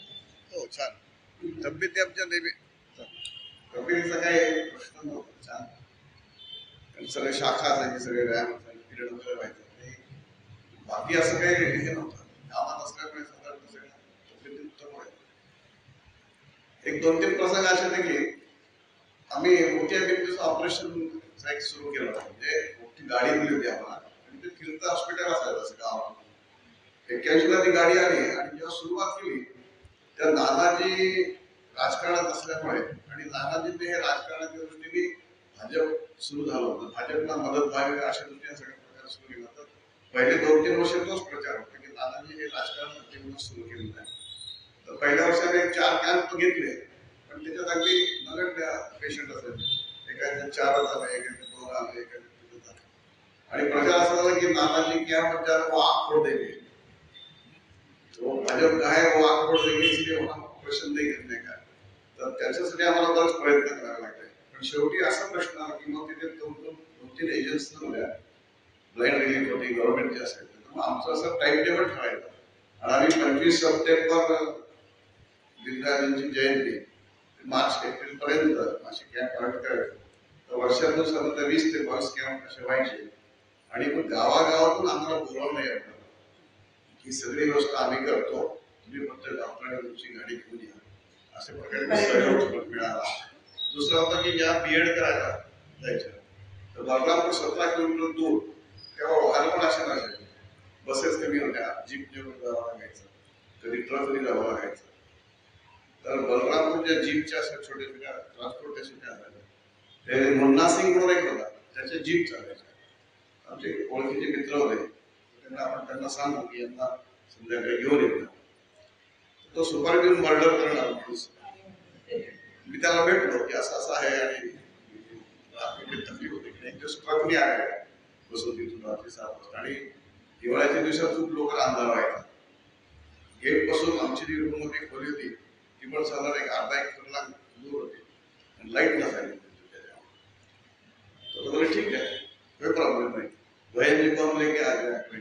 हो छान. तब्येती आमच्या नेहमी तब्येतीचा काही प्रश्न नव्हता. छान. आणि सगळे शाखा असायचे, सगळे व्यायाम असायचे, पिरियड वगैरे व्हायचं. बाकी असं काही हे नव्हतं. गावात असल्यामुळे साधारण सगळं तब्येती उत्तम व्हायचं. 1-2-3 प्रसंग असे होते की आम्ही मोठ्या बिंदूचं ऑपरेशन एक सुरू केलं होतं. म्हणजे मोठी गाडी दिली होती आम्हाला आणि ते फिरतं हॉस्पिटल असायचं असं गावात. 81ला ती गाडी आली आणि जेव्हा सुरुवात केली त्या नानाजी राजकारणात असल्यामुळे आणि नानाजींनी हे राजकारणाच्या दृष्टीने भाजप सुरू झालं होतं. भाजपला मदत व्हावी अशा दृष्टीने सगळा प्रचार सुरू केला. तर पहिले 2-3 वर्ष तोच प्रचार होता की नानाजी हे राजकारणासाठी म्हणून सुरू केलेलं आहे. तर पहिल्या वर्षाने 4 कॅम्प घेतले, पण त्याच्यात अगदी नगण्य पेशंट असायचे. एखाद्या 4 आले, एखाद्या 2 आले, एखाद्या 3 आले. आणि प्रचार असा झाला की नानाजी क्या प्रचार वो आँख फोड़ देंगे, तो भाजप का है वो आँख फोड़ देंगे, इसलिए हम ऑपरेशन नहीं करने का. तर त्याच्यासाठी आम्हाला बरेच प्रयत्न करावे लागले. पण शेवटी असा प्रश्न आला की मग तिथे 2-3 एजन्सी होत्या, ब्लाइंड रिलीफ होती, गव्हर्नमेंटची असेल. तर आमचं असं टाइम टेबल ठेवायचं आणि आम्ही 25 सप्टेंबर दीनदयाळजींची जयंती मार्च-एप्रिल पर्यंत असे कॅम्प अरेंज करायचे. तर वर्षातून साधारणतः 20 ते 22 कॅम्प असे व्हायचे. आणि मग गावागावातून आम्हाला बोलावणं यायचं ही सगळी व्यवस्था आम्ही करतो, तुम्ही फक्त डॉक्टरांनी तुमची गाडी घेऊन या, असे प्रकारे सहयोग मिळाला. दुसरा होता की ज्या बीएड करायला जायच्या तर बलरामपूर 17 किलोमीटर दूर, तेव्हा वाहन पण असे नसायचे, बसेस कमी होत्या, जीपने जावं लागायचं, कधी ट्रकने जावं लागायचं. तर बलरामपूरच्या जीपच्या अशा छोट्या छोट्या ट्रान्सपोर्टेशन असायच्या. ते मुन्ना सिंग म्हणून एक होता, त्याच्या जीप चालायच्या. आमचे ओळखीचे मित्र होते, आपण त्यांना सांगू की यांना संध्याकाळी घेऊन येतो. तो सुपारी देऊन मर्डर करणार माणूस. मी त्याला भेटलो की असं असं आहे आणि तकलीफ होती की एक दिवस ट्रकने आले बसून तिथून रात्री 7 वाजता. आणि हिवाळ्याच्या दिवसात खूप लोक अंधार व्हायचा. गेट पासून आमची जी रूम मध्ये खोली होती ती पण साधारण एक अर्धा 1 फूट दूर होती आणि लाईट नसायची. तो बोले ठीक है, कोई प्रॉब्लम नहीं, बहन जी को हम लेके आ जाए.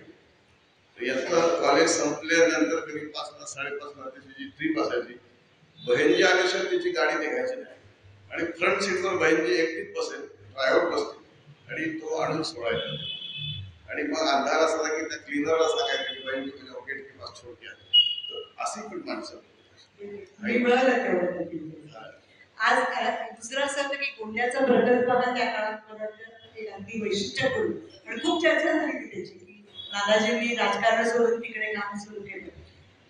याचं कॉलेज संपल्यानंतर कधी 5 ला 5:30 ला त्याची जी ट्रिप असायची, बहीणजी आल्याशिवाय त्याची गाडी निघायची नाही आणि फ्रंट सीटवर बहीणजी एकटीच बसेल, ड्रायव्हर बसतील आणि तो आणून सोडायचा. आणि मग अंधार असला की त्या क्लिनरला सांगायचं की बहीणजी तुझ्या गेट के पास छोड के आले. तर अशी पण माणसं. मी बघायला तेवढं आज दुसरं असं होतं की गोंड्याचा प्रकल्प हा त्या काळात एक अगदी वैशिष्ट्यपूर्ण आणि खूप चर्चा झाली ती त्याची की दादाजींनी राजकारण सोडून तिकडे काम सुरू केलं.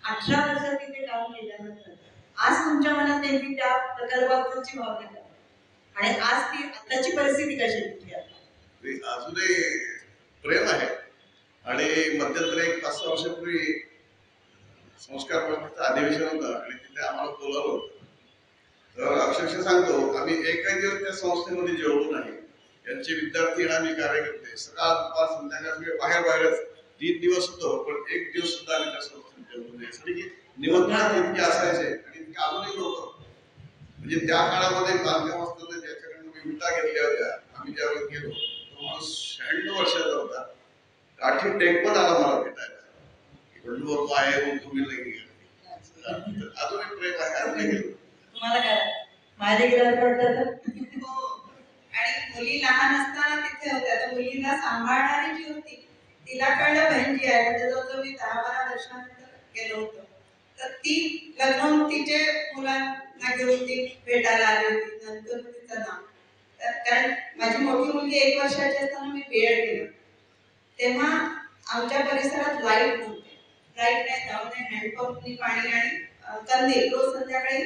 18 वर्ष तिथे काम केल्यानंतर आज तुमच्या मनात नेमकी त्या प्रकल्पाबद्दलची भावना काय आणि आज ती आताची परिस्थिती कशी आहे तिथली आता? अजूनही प्रेम आहे आणि मध्यंतरी 5-6 वर्षापूर्वी संस्कार परिषदेचं अधिवेशन होतं आणि तिथे आम्हाला बोलावलं होतं. तर अक्षरशः सांगतो, आम्ही एकही दिवस त्या संस्थेमध्ये जेवलो नाही. त्यांचे विद्यार्थी आणि आम्ही कार्यकर्ते सकाळ दुपार संध्याकाळ बाहेरच 3 दिवस होतो, पण एक दिवस सुद्धा आम्ही त्या संस्थेत जेवलो नाही. की निमंत्रण इतके असायचे आणि इतके अजूनही लोक म्हणजे त्या काळामध्ये बांधकाम असताना ज्याच्याकडून विटा घेतल्या होत्या, आम्ही ज्यावेळेस गेलो तो माणूस 96 वर्षाचा होता. काठी टेकवत आला मला भेटायला. बंडू बाप्पा आहे म्हणून तुम्ही नाही गेला. अजूनही प्रेम आहे, अजूनही गेलो. तुम्हाला काय माझ्या गेल्यावर वाटतं? हो. आणि मुली लहान असताना तिथे होत्या. तर मुलीला सांभाळणारी जी होती तिला कळलं बहीणजी आहे, म्हणजे जवळजवळ मी 10-12 वर्षानंतर गेलो होतो. तर ती लग्न तिचे मुलांना घेऊन ती भेटायला आली होती. नंतर तिचं नाव, कारण माझी मोठी मुलगी 1 वर्षाची असताना मी बीएड केलं. तेव्हा आमच्या परिसरात लाईट नव्हते. लाईट नाही, त्यामध्ये हँडपंपनी पाणी आणि कंदील, रोज संध्याकाळी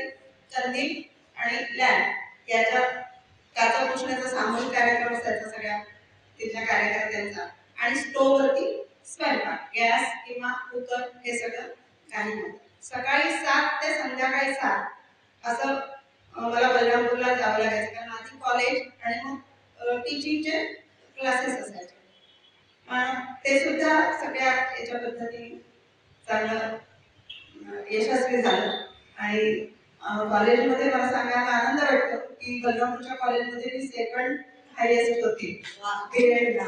कंदील आणि लॅम्प याच्या काचा पुसण्याचा सामूहिक कार्यक्रम असायचा सगळ्या तिथल्या कार्यकर्त्यांचा. आणि स्टोव्हवरती स्वयंपाक, गॅस किंवा कुकर हे सगळं काही नव्हतं. सकाळी 7 ते संध्याकाळी 7 असं मला बलरामपूरला जावं लागायचं, कारण आधी कॉलेज आणि मग टीचिंगचे क्लासेस असायचे. ते सुद्धा सगळ्या याच्या पद्धतीने चांगलं यशस्वी झालं. आणि कॉलेजमध्ये मला सांगायला आनंद वाटतो की बलरामपूरच्या कॉलेजमध्ये मी 2nd हायएस्ट होती ग्रेडला.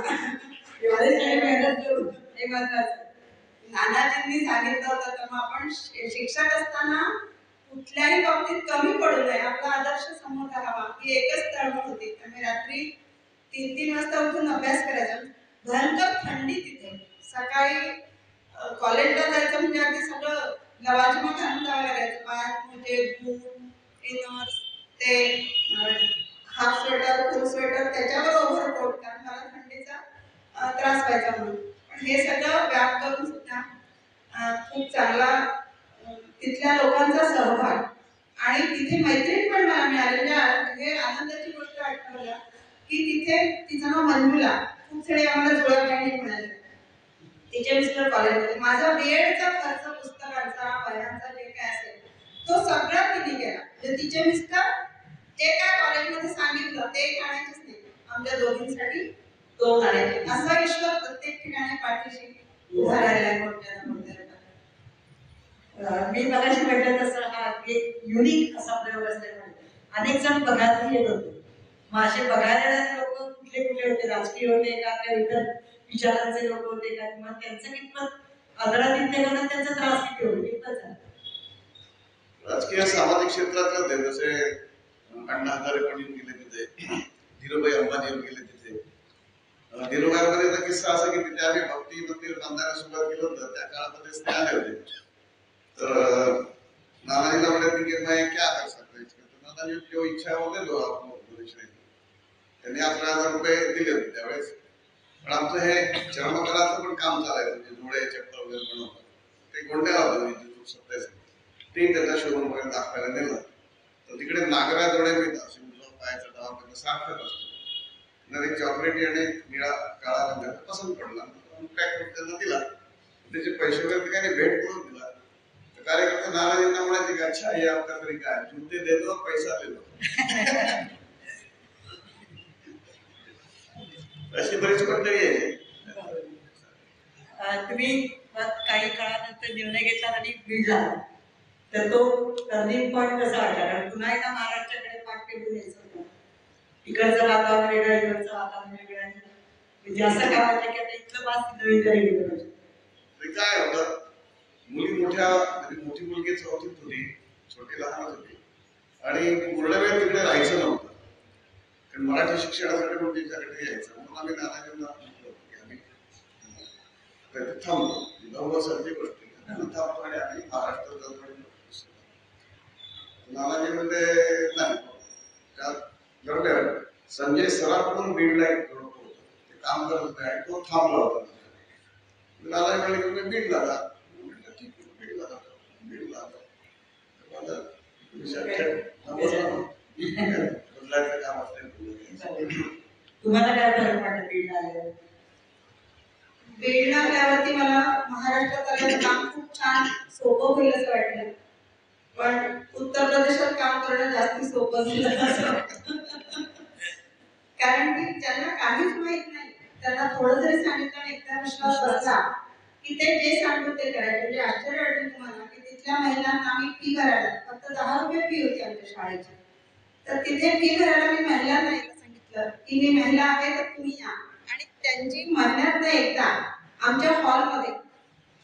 हे महत्वाचं. नानाजींनी सांगितलं होतं तर मग आपण शिक्षक असताना कुठल्याही बाबतीत कमी पडू नये, आपला आदर्श समोर राहावा ही एकच तळमळ होती. आम्ही रात्री 3-3 वाजता उठून अभ्यास करायचा. भयंकर थंडी तिथे. सकाळी कॉलेजला जायचं म्हणजे अगदी सगळं लवाजमा घालून जावं लागायचं. पायात मोजे, बूट, इनर्स, ते हाफ स्वेटर, फुल स्वेटर, त्याच्यावर ओव्हरकोट, कारण मला थंडीचा त्रास व्हायचा म्हणून. पण हे सगळं व्याप करून सुद्धा खूप चांगला तिथल्या लोकांचा सहभाग आणि तिथे मैत्रीण पण मला मिळाली. म्हणजे हे आनंदाची गोष्ट आठवल्या की तिथे तिचं नाव मंजुला, खूप सारे आम्हाला जुळ्या बहिणी मिळाल्या. तिचे मिस्टर कॉलेजमध्ये. माझा बीएडचा खर्च, पुस्तकांचा, वह्यांचा जे काय असेल तो सगळा तिने केला. म्हणजे तिचे मिस्टर जे काय कॉलेजमध्ये सांगितलं ते आणायचेच नाही, आमच्या दोघींसाठी तो आणायचे. असा ईश्वर प्रत्येक ठिकाणी पाठीशी उभा राहिला आहे कोणत्या ना कोणत्या. मी मगाशी म्हटलं तसं हा एक युनिक असा प्रयोग असल्यामुळे अनेक जण बघायला येत होते. मग असे बघायला येणारे लोक कुठले कुठले होते? राजकीय होते का, त्या इतर विचारांचे लोक होते का, किंवा त्यांचं कितपत आदरातिथ्य करणं, त्यांचा त्रास किती होते, कितपत झाला? राजकीय सामाजिक क्षेत्रातले होते. जसे अण्णा हजारे पण येऊन गेले तिथे, धीरूभाई अंबानी येऊन गेले तिथे. धीरूभाई अंबानीचा किस्सा असा की तिथे आम्ही भक्ती मंदिर बांधायला सुरुवात केलं होतं. त्या काळामध्ये ते आले होते. तर नानाजीला म्हटलं की मैं क्या कर सकता है, नानाजी जो इच्छा है वो दे दो आप भविष्य में. त्यांनी 11,000 रुपये दिले होते त्यावेळेस. पण आमचं हे चर्मकलाचं पण काम चालायचं, म्हणजे डोळे चप्पल वगैरे बनवतात. ते गोंड्याला होतं 27 ते त्याचा शोरूम वगैरे दाखवायला नेलं. तर तिकडे नागरा जोडे मिळतात, शिवजो पायाचा दवाखाना सारखंच असतो. एक चॉकलेट आणि निळा काळा रंग पसंत पडला, पॅक करून त्यांना दिला. त्याचे पैसे वगैरे काही नाही, भेट करून दिला. कार्यकर्ता नानाजींना म्हणायचे की अच्छा ये आपका तरीका है, जूते दे दो पैसा दे दो. अशी बरीच मंडळी आहे. तुम्ही काही काळानंतर निर्णय घेतला आणि भिडला, तर तो टर्निंग पॉईंट कसा वाटला? कारण पुन्हा एकदा महाराष्ट्राकडे पाठ फिरून यायचं होतं. इकडचं वातावरण वेगळं, इकडचं वातावरण वेगळं. म्हणजे असं काय वाटतं की आता इथलं पास नवीन तरी गेलं पाहिजे? ते काय होतं, मुली मोठ्या म्हणजे मोठी मुलगी चौथीत होती, छोटी लहानच होती आणि पूर्ण वेळ तिकडे राहायचं नव्हतं, कारण मराठी शिक्षणासाठी पण तिच्याकडे यायचं. म्हणून आम्ही नानाजींना म्हटलं की आम्ही थांबलो, 9 वर्षाची गोष्ट थांबतो आणि आम्ही महाराष्ट्रात जातो. नानाजी म्हणले नाही, संजय सरांकडून बीडला एक जोडपं होतं, ते काम करत होते आणि तो थांबला होता. नानाजी म्हणले की तुम्ही बीडला जा. म्हटलं ठीक आहे, बीडला जातो. बीडला जातो बदलायचं काम असते. तुम्हाला काय फरक वाटत बीडला आल्यावर? बीडला आल्यावरती मला महाराष्ट्रात आल्यावर काम खूप छान सोपं होईल असं वाटलं, पण उत्तर प्रदेशात काम करणं जास्ती सोपं झालं असं वाटतं. कारण की ज्यांना काहीच माहित नाही त्यांना थोडं जरी सांगितलं आणि एकदा विश्वास बसला की ते जे सांगतो ते करायचं. म्हणजे आश्चर्य वाटेल तुम्हाला की तिथल्या महिलांना आम्ही फी भरायला, फक्त 10 रुपये फी होती आमच्या शाळेची, तर तिथे फी भरायला मी महिलांना सांगितलं की मी महिला आहे तर तुम्ही या, आणि त्यांची महिन्यातनं एकदा आमच्या हॉलमध्ये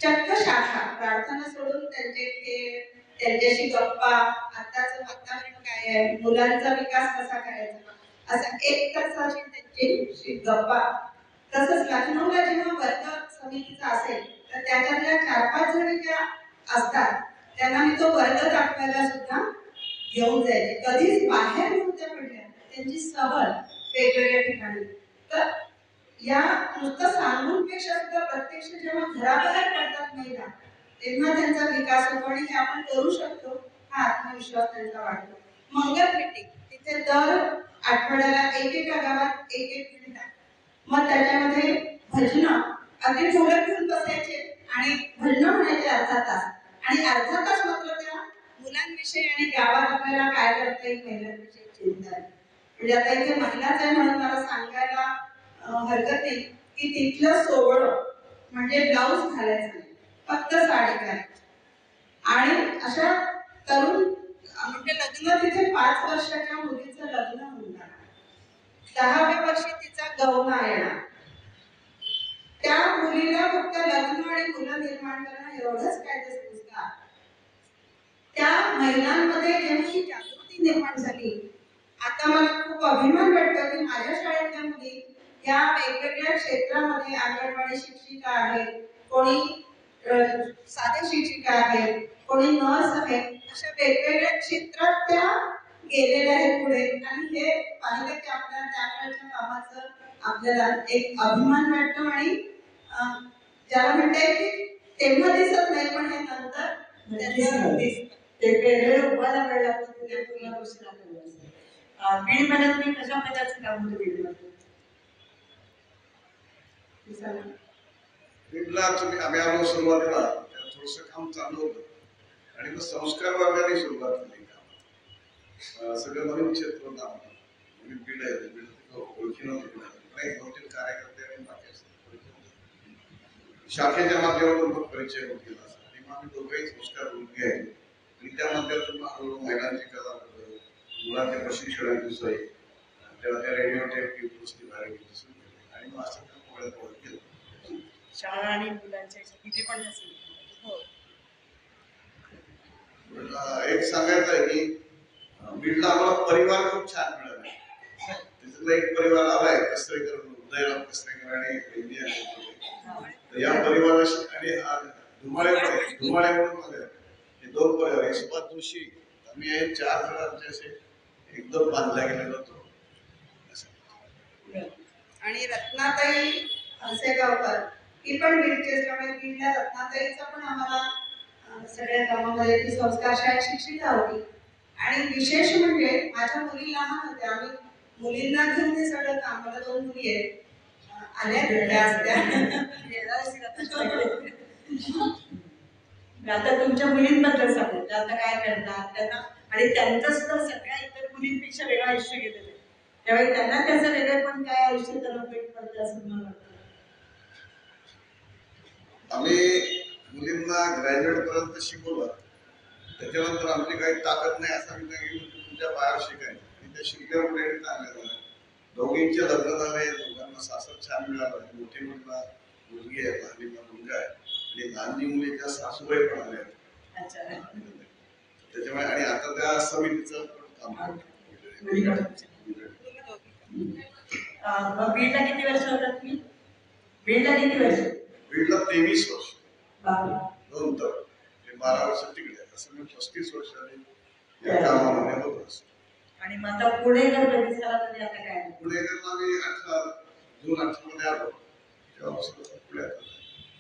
चक्क शाखा प्रार्थना सोडून त्यांचे खेळ, त्यांच्याशी गप्पा, आताचं वातावरण काय आहे, मुलांचा विकास कसा करायचा, असा 1 तासाची त्यांची गप्पा. तसंच लखनौला जेव्हा वर्ग समितीचा असेल तर त्याच्यातल्या 4-5 जणी ज्या असतात त्यांना मी तो वर्ग दाखवायला सुद्धा घेऊन जायचे. कधीच बाहेर नव्हत्या पडल्या, त्यांची सहल वेगवेगळ्या ठिकाणी. तर या नुसतं सांगूनपेक्षा सुद्धा प्रत्यक्ष जेव्हा घराबाहेर पडतात महिला तेव्हा त्यांचा विकास होतो आणि हे आपण करू शकतो हा आत्मविश्वास त्यांचा वाढतो. मंगल मीटिंग तिथे दर आठवड्याला एकेका गावात एक मिनिट, मग त्याच्यामध्ये भजनं, अगदी ढोलक घेऊन बसायचे आणि भजनं म्हणायचे अर्धा तास, आणि अर्धा तास मात्र त्या मुलांविषयी आणि गावात आपल्याला काय करता येईल महिलांविषयी चिंता. म्हणजे आता इथे महिलाच आहे म्हणून मला सांगायला हरकत नाही की तिथलं सोहळं म्हणजे ब्लाऊज घालायचं नाही, फक्त साडी घालायची. आणि अशा तरुण म्हणजे लग्न तिथे 5 वर्षाच्या मुलीचं लग्न होणार, 10व्या वर्षी तिचा गवना येणार, त्या मुलीला फक्त लग्न आणि मुलं निर्माण करणं एवढंच काय ते संस्कार. त्या महिलांमध्ये जेव्हा ही जागृती निर्माण झाली, आता मला खूप अभिमान वाटतो की माझ्या शाळेतल्या मुली या वेगवेगळ्या क्षेत्रामध्ये अंगणवाडी शिक्षिका आहेत, कोणी साधे शिक्षिका आहेत, कोणी नर्स आहेत, अशा वेगवेगळ्या क्षेत्रात त्या गेलेल्या आहेत पुढे. आणि हे पाहिलं की आपल्या त्या काळच्या कामाचं आपल्याला एक अभिमान वाटतो. आणि ज्याला म्हणते की तेव्हा दिसत नाही पण हे नंतर दिसतं. ते वेगळे उभायला वेळ लागतो, तिथे पूर्ण गोष्टी लागतात. बीडमध्ये तुम्ही कशा प्रकारचं काम होतं बीडमध्ये? बीडला आम्ही आलो सुरुवातीला थोडंसं काम चालू होतं आणि मग संस्कार वर्गाने सुरुवात केली काम. सगळं नवीन क्षेत्र होतं आम्हाला, नवीन बीड आहे, बीड ओळखी नव्हती, नाही 2-3 कार्यकर्ते आणि बाकी शाखेच्या माध्यमातून मग परिचय होत गेला आणि मग आम्ही दोघेही संस्कार मुलगी आहे आणि त्या माध्यमातून हळूहळू महिलांची कला, मुलांच्या प्रशिक्षणाची सोय, तेव्हा त्या रेडिओ टेप पुस्तकी बाहेर सुरू केली आणि मग असं काम पुढे केलं. शाळा आणि मुलांच्या इथे पण नसेल. हो. एक सांगायचं आहे की बीडला आम्हाला परिवार खूप छान मिळाला. तिथला एक परिवार आलाय कसरेकर, उदयराम कसरेकर आणि बहिणी आहेत. या परिवाराशी आणि धुमाळे म्हणून आले, हे 2 परिवार, हे सुभाष जोशी, आम्ही हे 4 जण आमच्याशी एकदम बांधला गेलेलो होतो. आणि रत्नाताई हसेगावकर ही पण बीडची असल्यामुळे बीडला रत्नाताईचा पण आम्हाला सगळ्या कामामध्ये ती संस्कार शाळेत शिक्षिका होती. आणि विशेष म्हणजे माझ्या मुली लहान होत्या, आम्ही मुलींना घेऊन ते सगळं काम, मला 2 मुली आहेत, आल्या भेटल्या असत्या. आता तुमच्या मुलींबद्दल सांगा, त्या आता काय करतात त्यांना, आणि त्यांचं सुद्धा सगळ्या इतर मुलींपेक्षा वेगळं आयुष्य गेलेलं आहे, त्यावेळी त्यांना त्याचं वेगळं पण काय आयुष्य त्यांना भेट पडतं असं मला वाटतं. आम्ही मुलींना ग्रॅज्युएट पर्यंत शिकवलं, त्याच्यानंतर आमची काही ताकद नाही असं आम्ही सांगितलं की तुमच्या बाहेर शिकायचं, आणि त्या शिकल्यामुळे चांगलं झालं. दोघींचे लग्न झाले, दोघांना सासर छान मिळालं, मोठी मुलगा मुलगी आहे, लहानीला मुलगा आहे. आणि लहान मुलीच्या सासूबाई पण आल्या आहेत. अच्छा. त्याच्यामुळे आणि आता त्या समितीचं पण काम करतात. मग बीडला किती वर्ष होतात तुम्ही? बीडला किती वर्ष? बीडला 23 वर्ष. बापरे. दोन तर 12 वर्ष तिकडे, असं मी 35 वर्षांनी या कामामध्ये होत असतो. आणि मग आता पुणे जर कधी झाला तर आता काय? पुणे करता मी जून 18 मध्ये आलो तेव्हापासून पुण्यात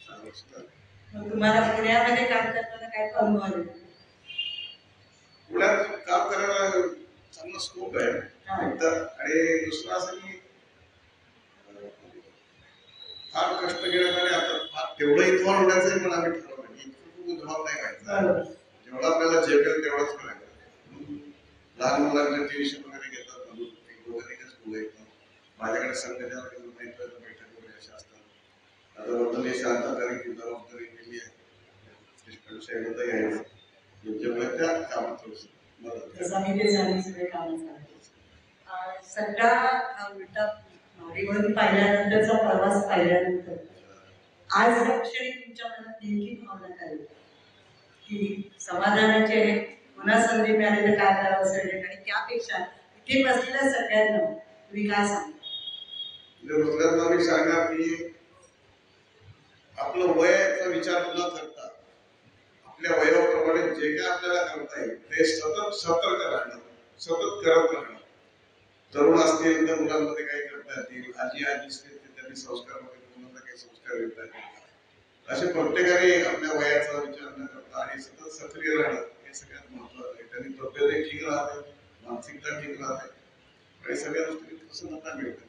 6 वर्ष झाली. मग तुम्हाला पुण्यामध्ये काम करताना काय अनुभव आले? पुण्यात काम करायला चांगला स्कोप आहे आणि दुसरं असं की फार कष्ट घेण्यात आता फार तेवढं इन्व्हॉल्व होण्याचं पण आम्ही ठरवलं की खूप इन्व्हॉल्व नाही व्हायचं, जेवढं आपल्याला झेपेल तेवढंच करायचं. लहान मुलांचे ट्युशन वगैरे घेतात स्कूल आहे, माझ्याकडे संघटना बैठक वगैरे अशा असतात. आता वर्तन शांतकारी जबाबदारी केली आहे साहेबांना घ्यायचं, त्याच्यामुळे त्या कामात मदत सगळे काम सगळा उलटा मागेवरून पाहिल्यानंतरचा प्रवास पाहिल्यानंतर आज या क्षणी तुमच्या मनात नेमकी भावना काय की समाधानाचे पुन्हा संधी मिळाली तर काय करावं असेल, आणि त्यापेक्षा इथे बसलेल्या सगळ्यांना तुम्ही काय सांगा? मी सांगणार की आपलं वयाचा विचार न करता आपल्या वयाप्रमाणे जे काय आपल्याला करता येईल ते सतत सतर्क राहणं, सतत करत राहणं. तरुण असतील तर मुलांमध्ये काही करता येतील, आजी असतील तर त्यांनी संस्कार मुलांना काही संस्कार देता येतील. असे प्रत्येकाने आपल्या वयाचा विचार न करता आणि सतत सक्रिय राहणं हे सगळ्यात महत्वाचं आहे. त्यांनी तब्येतही ठीक राहते, मानसिकता ठीक राहते आणि सगळ्या गोष्टी प्रसन्नता मिळते.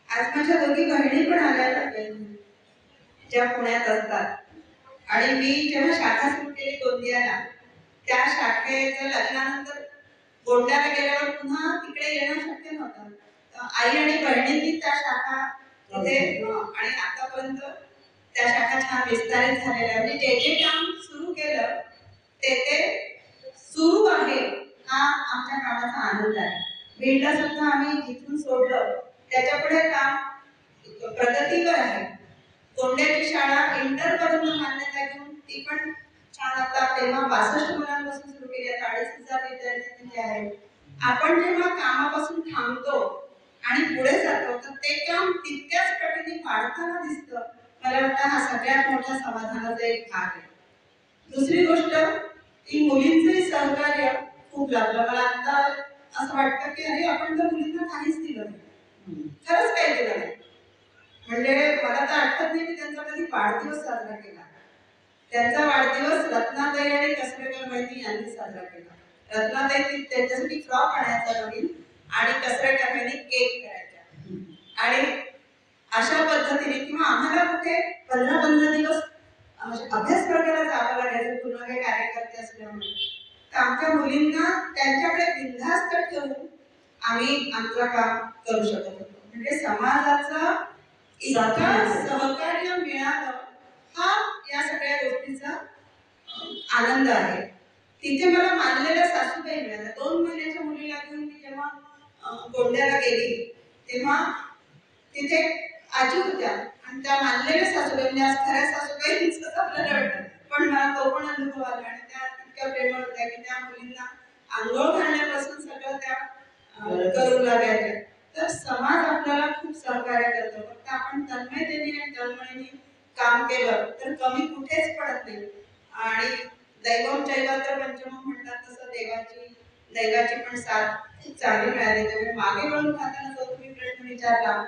आज माझ्या दोघी बहिणी पण आल्या ज्या पुण्यात असतात, आणि मी जेव्हा शाखा सुरू केली गोंदियाला, त्या शाखेच्या लग्नानंतर गोंदियाला गेल्यावर पुन्हा तिकडे येणं शक्य नव्हतं. आई आणि बहिणींनी त्या शाखा तिथे आणि आतापर्यंत त्या शाखा छान विस्तारित झालेल्या, म्हणजे जे जे काम सुरू केलं ते सुरू आहे हा आमच्या कामाचा आनंद आहे. बीडला सुद्धा आम्ही जिथून सोडलं त्याच्या पुढे काम प्रगतीवर आहे. कोंड्याची शाळा इंटर पर्यंत मान्यता घेऊन ती पण छान, आता तेव्हा 62 मुलांपासून सुरू केली, आता 2,500 विद्यार्थी तिथे आहेत. आपण जेव्हा कामापासून थांबतो आणि पुढे जातो तर ते काम तितक्याच पटीने वाढताना दिसतं. मला वाटतं हा सगळ्यात मोठा समाधानाचा एक भाग आहे. दुसरी गोष्ट की मुलींचे सहकार्य खूप लागलं. मला आता असं वाटतं की अरे आपण तर मुलींना काहीच दिलं नाही, खरंच काही दिलं नाही. म्हणजे मला तर आठवत नाही की त्यांचा कधी वाढदिवस साजरा केला. त्यांचा वाढदिवस रत्नाताई आणि कसरेकर वहिनी यांनी साजरा केला. रत्नाताई त्यांच्यासाठी फ्रॉक आणायचा नवीन आणि कसरेकर वहिनी केक करायचा. आणि अशा पद्धतीने किंवा आम्हाला कुठे 15-15 दिवस अभ्यास वर्गाला जावं लागायचं पूर्ण काही कार्यकर्ते असल्यामुळे. तर आमच्या मुलींना त्यांच्याकडे बिनधास्त ठेवून आम्ही आमचं काम करू शकत होतो. म्हणजे समाजाचा इतका सहकार्य मिळालं हा या सगळ्या गोष्टीचा आनंद आहे. तिथे मला मानलेल्या सासूबाई मिळाल्या. 2 महिन्याच्या मुलीला घेऊन मी जेव्हा गोंड्याला गेली तेव्हा तिथे आजी होत्या आणि त्या मानलेल्या सासूबाई, म्हणजे आज खऱ्या सासूबाईच आपल्याला वाटतं, पण मला तो पण अनुभव आला. आणि त्या इतक्या प्रेमळ होत्या की त्या मुलींना आंघोळ घालण्यापासून सगळं त्या करू लागायच्या. तर समाज आपल्याला खूप सहकार्य करतो. फक्त आपण तन्मयतेने आणि तळमळीने काम केलं तर कमी कुठेच पडत नाही. आणि दैवम चैवात्र पंचमम म्हणतात तसं दैवाची पण साथ खूप चांगली मिळाली. त्यामुळे मागे वळून पाहताना जो तुम्ही प्रश्न विचारला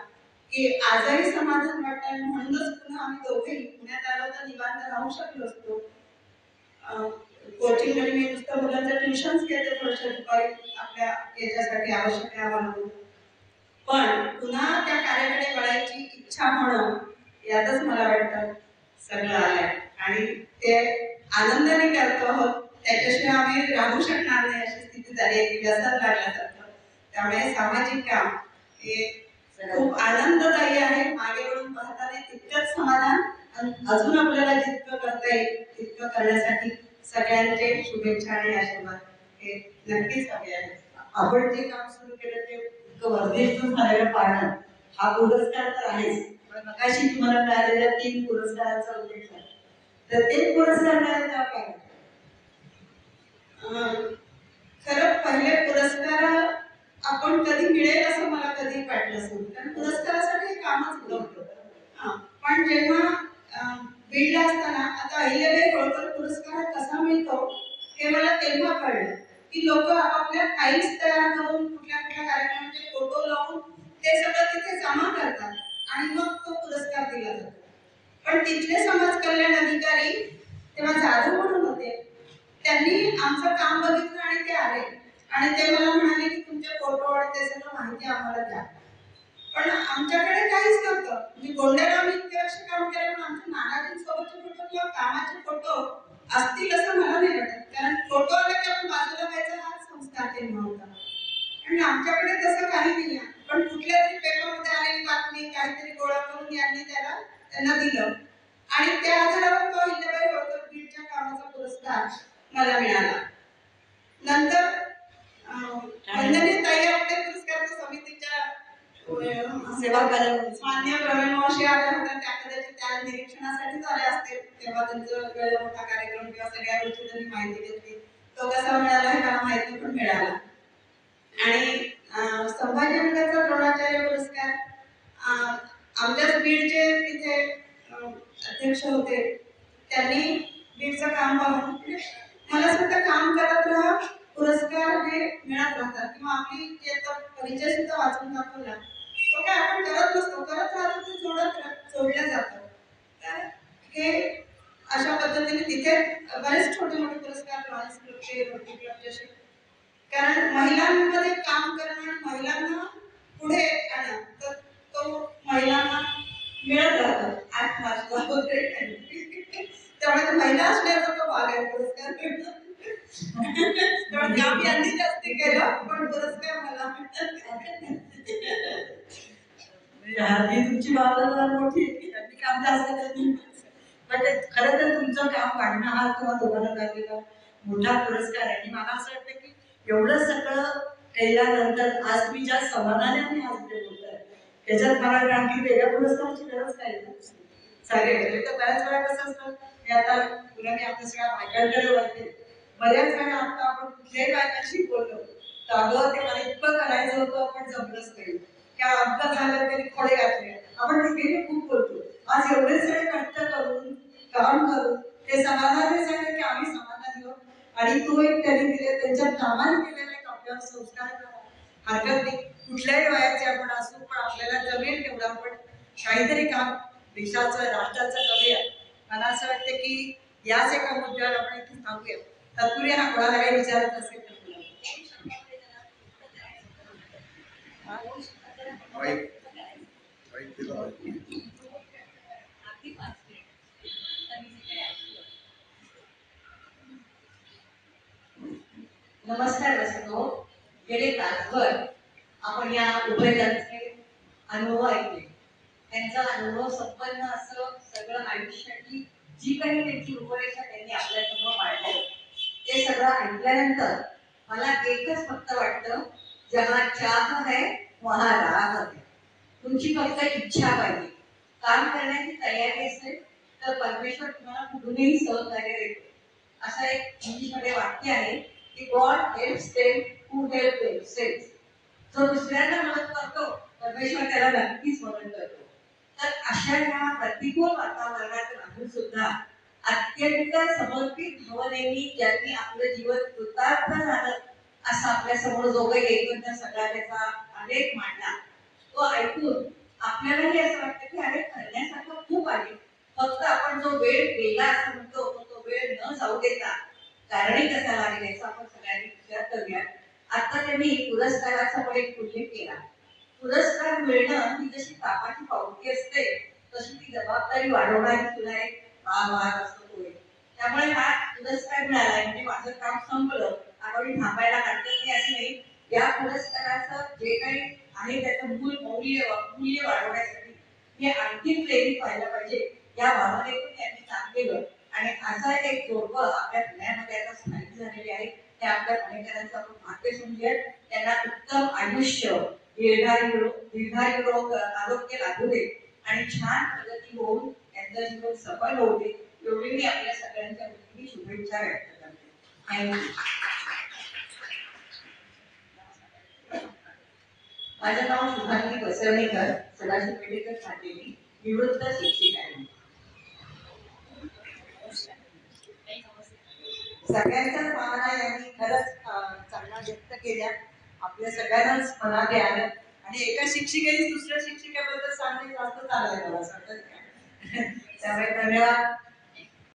की आजही समाधान वाटतं, म्हणूनच पुन्हा आम्ही दोघेही पुण्यात आलो तर निवांत राहू शकलो असतो. कोचिंग मध्ये मी नुसतं मुलांचं ट्युशन्स घेते थोडंसं दुपारी आपल्या याच्यासाठी आवश्यक आहे म्हणून, पण पुन्हा त्या कार्याकडे वळायची इच्छा होणं यातच मला वाटतं सगळं आलंय. आणि ते आनंदाने करतो आहोत, त्याच्याशिवाय आम्ही राहू शकणार नाही अशी स्थिती झाली आहे की व्यसन लागल्यासारखं. त्यामुळे सामाजिक काम हे खूप आनंददायी आहे. मागे वळून पाहताना तितकंच समाधान, आणि अजून आपल्याला जितकं करता येईल तितकं करण्यासाठी सगळ्यांचे शुभेच्छा आणि आशीर्वाद हे नक्कीच हवे आहेत. आपण जे काम सुरू केलं ते वर्धिष्णू झालेलं पाहणं हा पुरस्कार तर आहेच, मगाशी तुम्हाला मिळालेल्या 3 पुरस्कारांचा उल्लेख झाला, तर ते पुरस्कार मिळाले तेव्हा काय वाटलं? खरं पहिले पुरस्कार आपण कधी मिळेल असं मला कधी वाटलंच नव्हतं, कारण पुरस्कारासाठी हे कामच नव्हतं. पण जेव्हा बीडला असताना आता अहिल्याबाई होळकर पुरस्कार कसा मिळतो हे मला तेव्हा कळलं की लोक आपापल्या फाईल्स तयार करून कुठल्या कुठल्या कार्यक्रमाचे फोटो लावून ते सगळं तिथे जमा करतात आणि मग तो पुरस्कार दिला जातो. पण तिथले समाज कल्याण अधिकारी तेव्हा जाधव म्हणून होते, त्यांनी आमचं काम बघितलं आणि ते आले आणि ते मला म्हणाले की तुमचे फोटो आणि ते सगळं माहिती आम्हाला द्या. पण आमच्याकडे काहीच नव्हतं. मी गोंडेगाव इतके वर्ष काम केलं, पण आमच्या नानाजींसोबतचे फोटो किंवा कामाचे फोटो असतील असं मला नाही वाटत, कारण फोटो आला की आपण बाजूला व्हायचा हा संस्कार तेव्हा होता आणि आमच्याकडे तसं काही नाही. पण कुठल्या तरी पेपरमध्ये आलेली बातमी काहीतरी गोळा करून यांनी त्यांना दिलं आणि त्या आधारावर तो अहिल्याबाई होळकर बीडच्या कामाचा पुरस्कार मला मिळाला. नंतर वंदनीय ताई आपल्या पुरस्कार समितीच्या सेवा करायला मान्य प्रवीण मावशी आल्या होत्या, त्या कदाचित त्या निरीक्षणासाठीच आल्या असतील. तेव्हा त्यांचं वेळ मोठा कार्यक्रम किंवा सगळ्या गोष्टी त्यांनी माहिती घेतली. तो कसा मिळाला हे मला माहिती पण मिळाला. आणि संभाजीनगरचा द्रोणाचार्य पुरस्कार आमच्याच बीडचे तिथे अध्यक्ष होते, त्यांनी बीडचं काम पाहून मला सुद्धा काम करत राहा, पुरस्कार हे मिळत राहतात किंवा आपली जे परिचय सुद्धा वाचून दाखवला तो काय आपण करत नसतो, करत राहतो ते जोडलं जातं. तर हे अशा पद्धतीने तिथे बरेच छोटे मोठे पुरस्कार लॉयन्स क्लबचे, रोटरी क्लबचे, कारण महिलांमध्ये काम करणं आणि महिलांना पुढे आणणं तर तो महिलांना मिळत राहतो. 8 मार्चला त्यामुळे महिला असण्याचा तो भाग आहे पुरस्कार मिळणं. त्यामुळे काम यांनी जास्ती केलं पण पुरस्कार मला ही तुमची भावना मोठी आहे, त्यांनी काम जास्त केलं. पण खरं तर तुमचं काम काढणं हा तुम्हाला दोघांना लागलेला मोठा पुरस्कार आहे. आणि मला असं वाटतं की एवढं सगळं केल्यानंतर आज तुम्ही ज्या समाधानाने आज ते बोलताय त्याच्यात मला आणखी वेगळ्या पुरस्काराची गरज काय चालेल. तर बऱ्याच वेळा कसं असतं, मी आता तुला मी आपल्या सगळ्या बायकांकडे वळते, बऱ्याच वेळा आता आपण कुठल्याही बायकांशी बोललो तर अगं ते मला इतकं करायचं होतं पण जमलंच नाही, त्या अपघात झालं तरी खोडे घातले, आपण तिघेही खूप बोलतो. आज एवढे सगळे कष्ट करून काम करून ते समाधानी झाले की आम्ही समाधानी आहोत. आणि तो एक त्यांनी दिले त्यांच्या कामाने केलेला एक आपल्यावर संस्कार हरकत नाही. कुठल्याही वयाचे आपण असू पण आपल्याला जमेल तेवढं आपण काहीतरी काम देशाचं राष्ट्राचं करूया. मला असं वाटतं की याच एका मुद्द्यावर आपण इथे थांबूया. तत्पूर्वी हा कोणाला काही विचारत असेल तर नमस्कार रसिको. गेले तासभर आपण या उभयतांचे अनुभव ऐकले. त्यांचा अनुभव संपन्न असं सगळं आयुष्याची जी काही त्यांची रूपरेषा त्यांनी आपल्यासमोर मांडली ते सगळं ऐकल्यानंतर मला एकच फक्त वाटतं, जहाँ चाह है वहाँ राह है. तुमची फक्त इच्छा पाहिजे, काम करण्याची तयारी असेल तर परमेश्वर तुम्हाला कुठूनही सहकार्य देतो. असं एक इंग्लिशमध्ये वाक्य आहे की God helps them who help themselves. जो दुसऱ्यांना मदत करतो परमेश्वर त्याला नक्कीच मदत करतो. तर अशा या प्रतिकूल वातावरणात राहून सुद्धा अत्यंत समर्पित भावनेने ज्यांनी आपलं जीवन कृतार्थ झालं असं आपल्या समोर जो काही एकंदर सगळा त्याचा आलेख मांडला तो ऐकून आपल्यालाही असं वाटतं की अरे करण्यासारखं खूप आहे. फक्त आपण जो वेळ गेला असं म्हणतो तो वेळ न जाऊ देता कारणे कसा लागेल याचा आपण सगळ्यांनी विचार करूया. आता त्यांनी पुरस्काराचा पण एक उल्लेख केला. पुरस्कार मिळणं ही जशी तापाची पावती असते तशी ती जबाबदारी वाढवणारी सुद्धा एक भाग असतो. त्यामुळे हा पुरस्कार मिळाला म्हणजे माझं काम संपलं, आता मी थांबायला हरकत नाही असं नाही. या पुरस्काराचं जे काही आहे त्याचं मूल्य वाढवण्यासाठी हे आणखी प्रेरित व्हायला पाहिजे या भावनेतून त्यांनी काम केलं. आणि असा एक जोडपं आपल्या पुण्यामध्ये आता स्थायिक झालेले आहे. ते आपल्या पुणेकरांचं आपण भाग्य समजूयात. त्यांना उत्तम आयुष्य, दीर्घायु रोग आरोग्य लाभू दे आणि छान प्रगती होऊन त्यांचं जीवन सफल होऊ दे एवढी मी आपल्या सगळ्यांच्या वतीने शुभेच्छा व्यक्त करते. थँक्यू. माझं नाव शुभांगी बसवणेकर, सदाशिव पेठेकर फाटेली, निवृत्त शिक्षिका आहे. सगळ्यांच्याच भावना यांनी खरंच चांगला व्यक्त केल्या, आपल्या सगळ्यांनाच मनात आलं आणि एका शिक्षिकेने दुसऱ्या शिक्षिकेबद्दल सांगणे जास्त चांगलं आहे मला असं वाटतं. त्यामुळे धन्यवाद.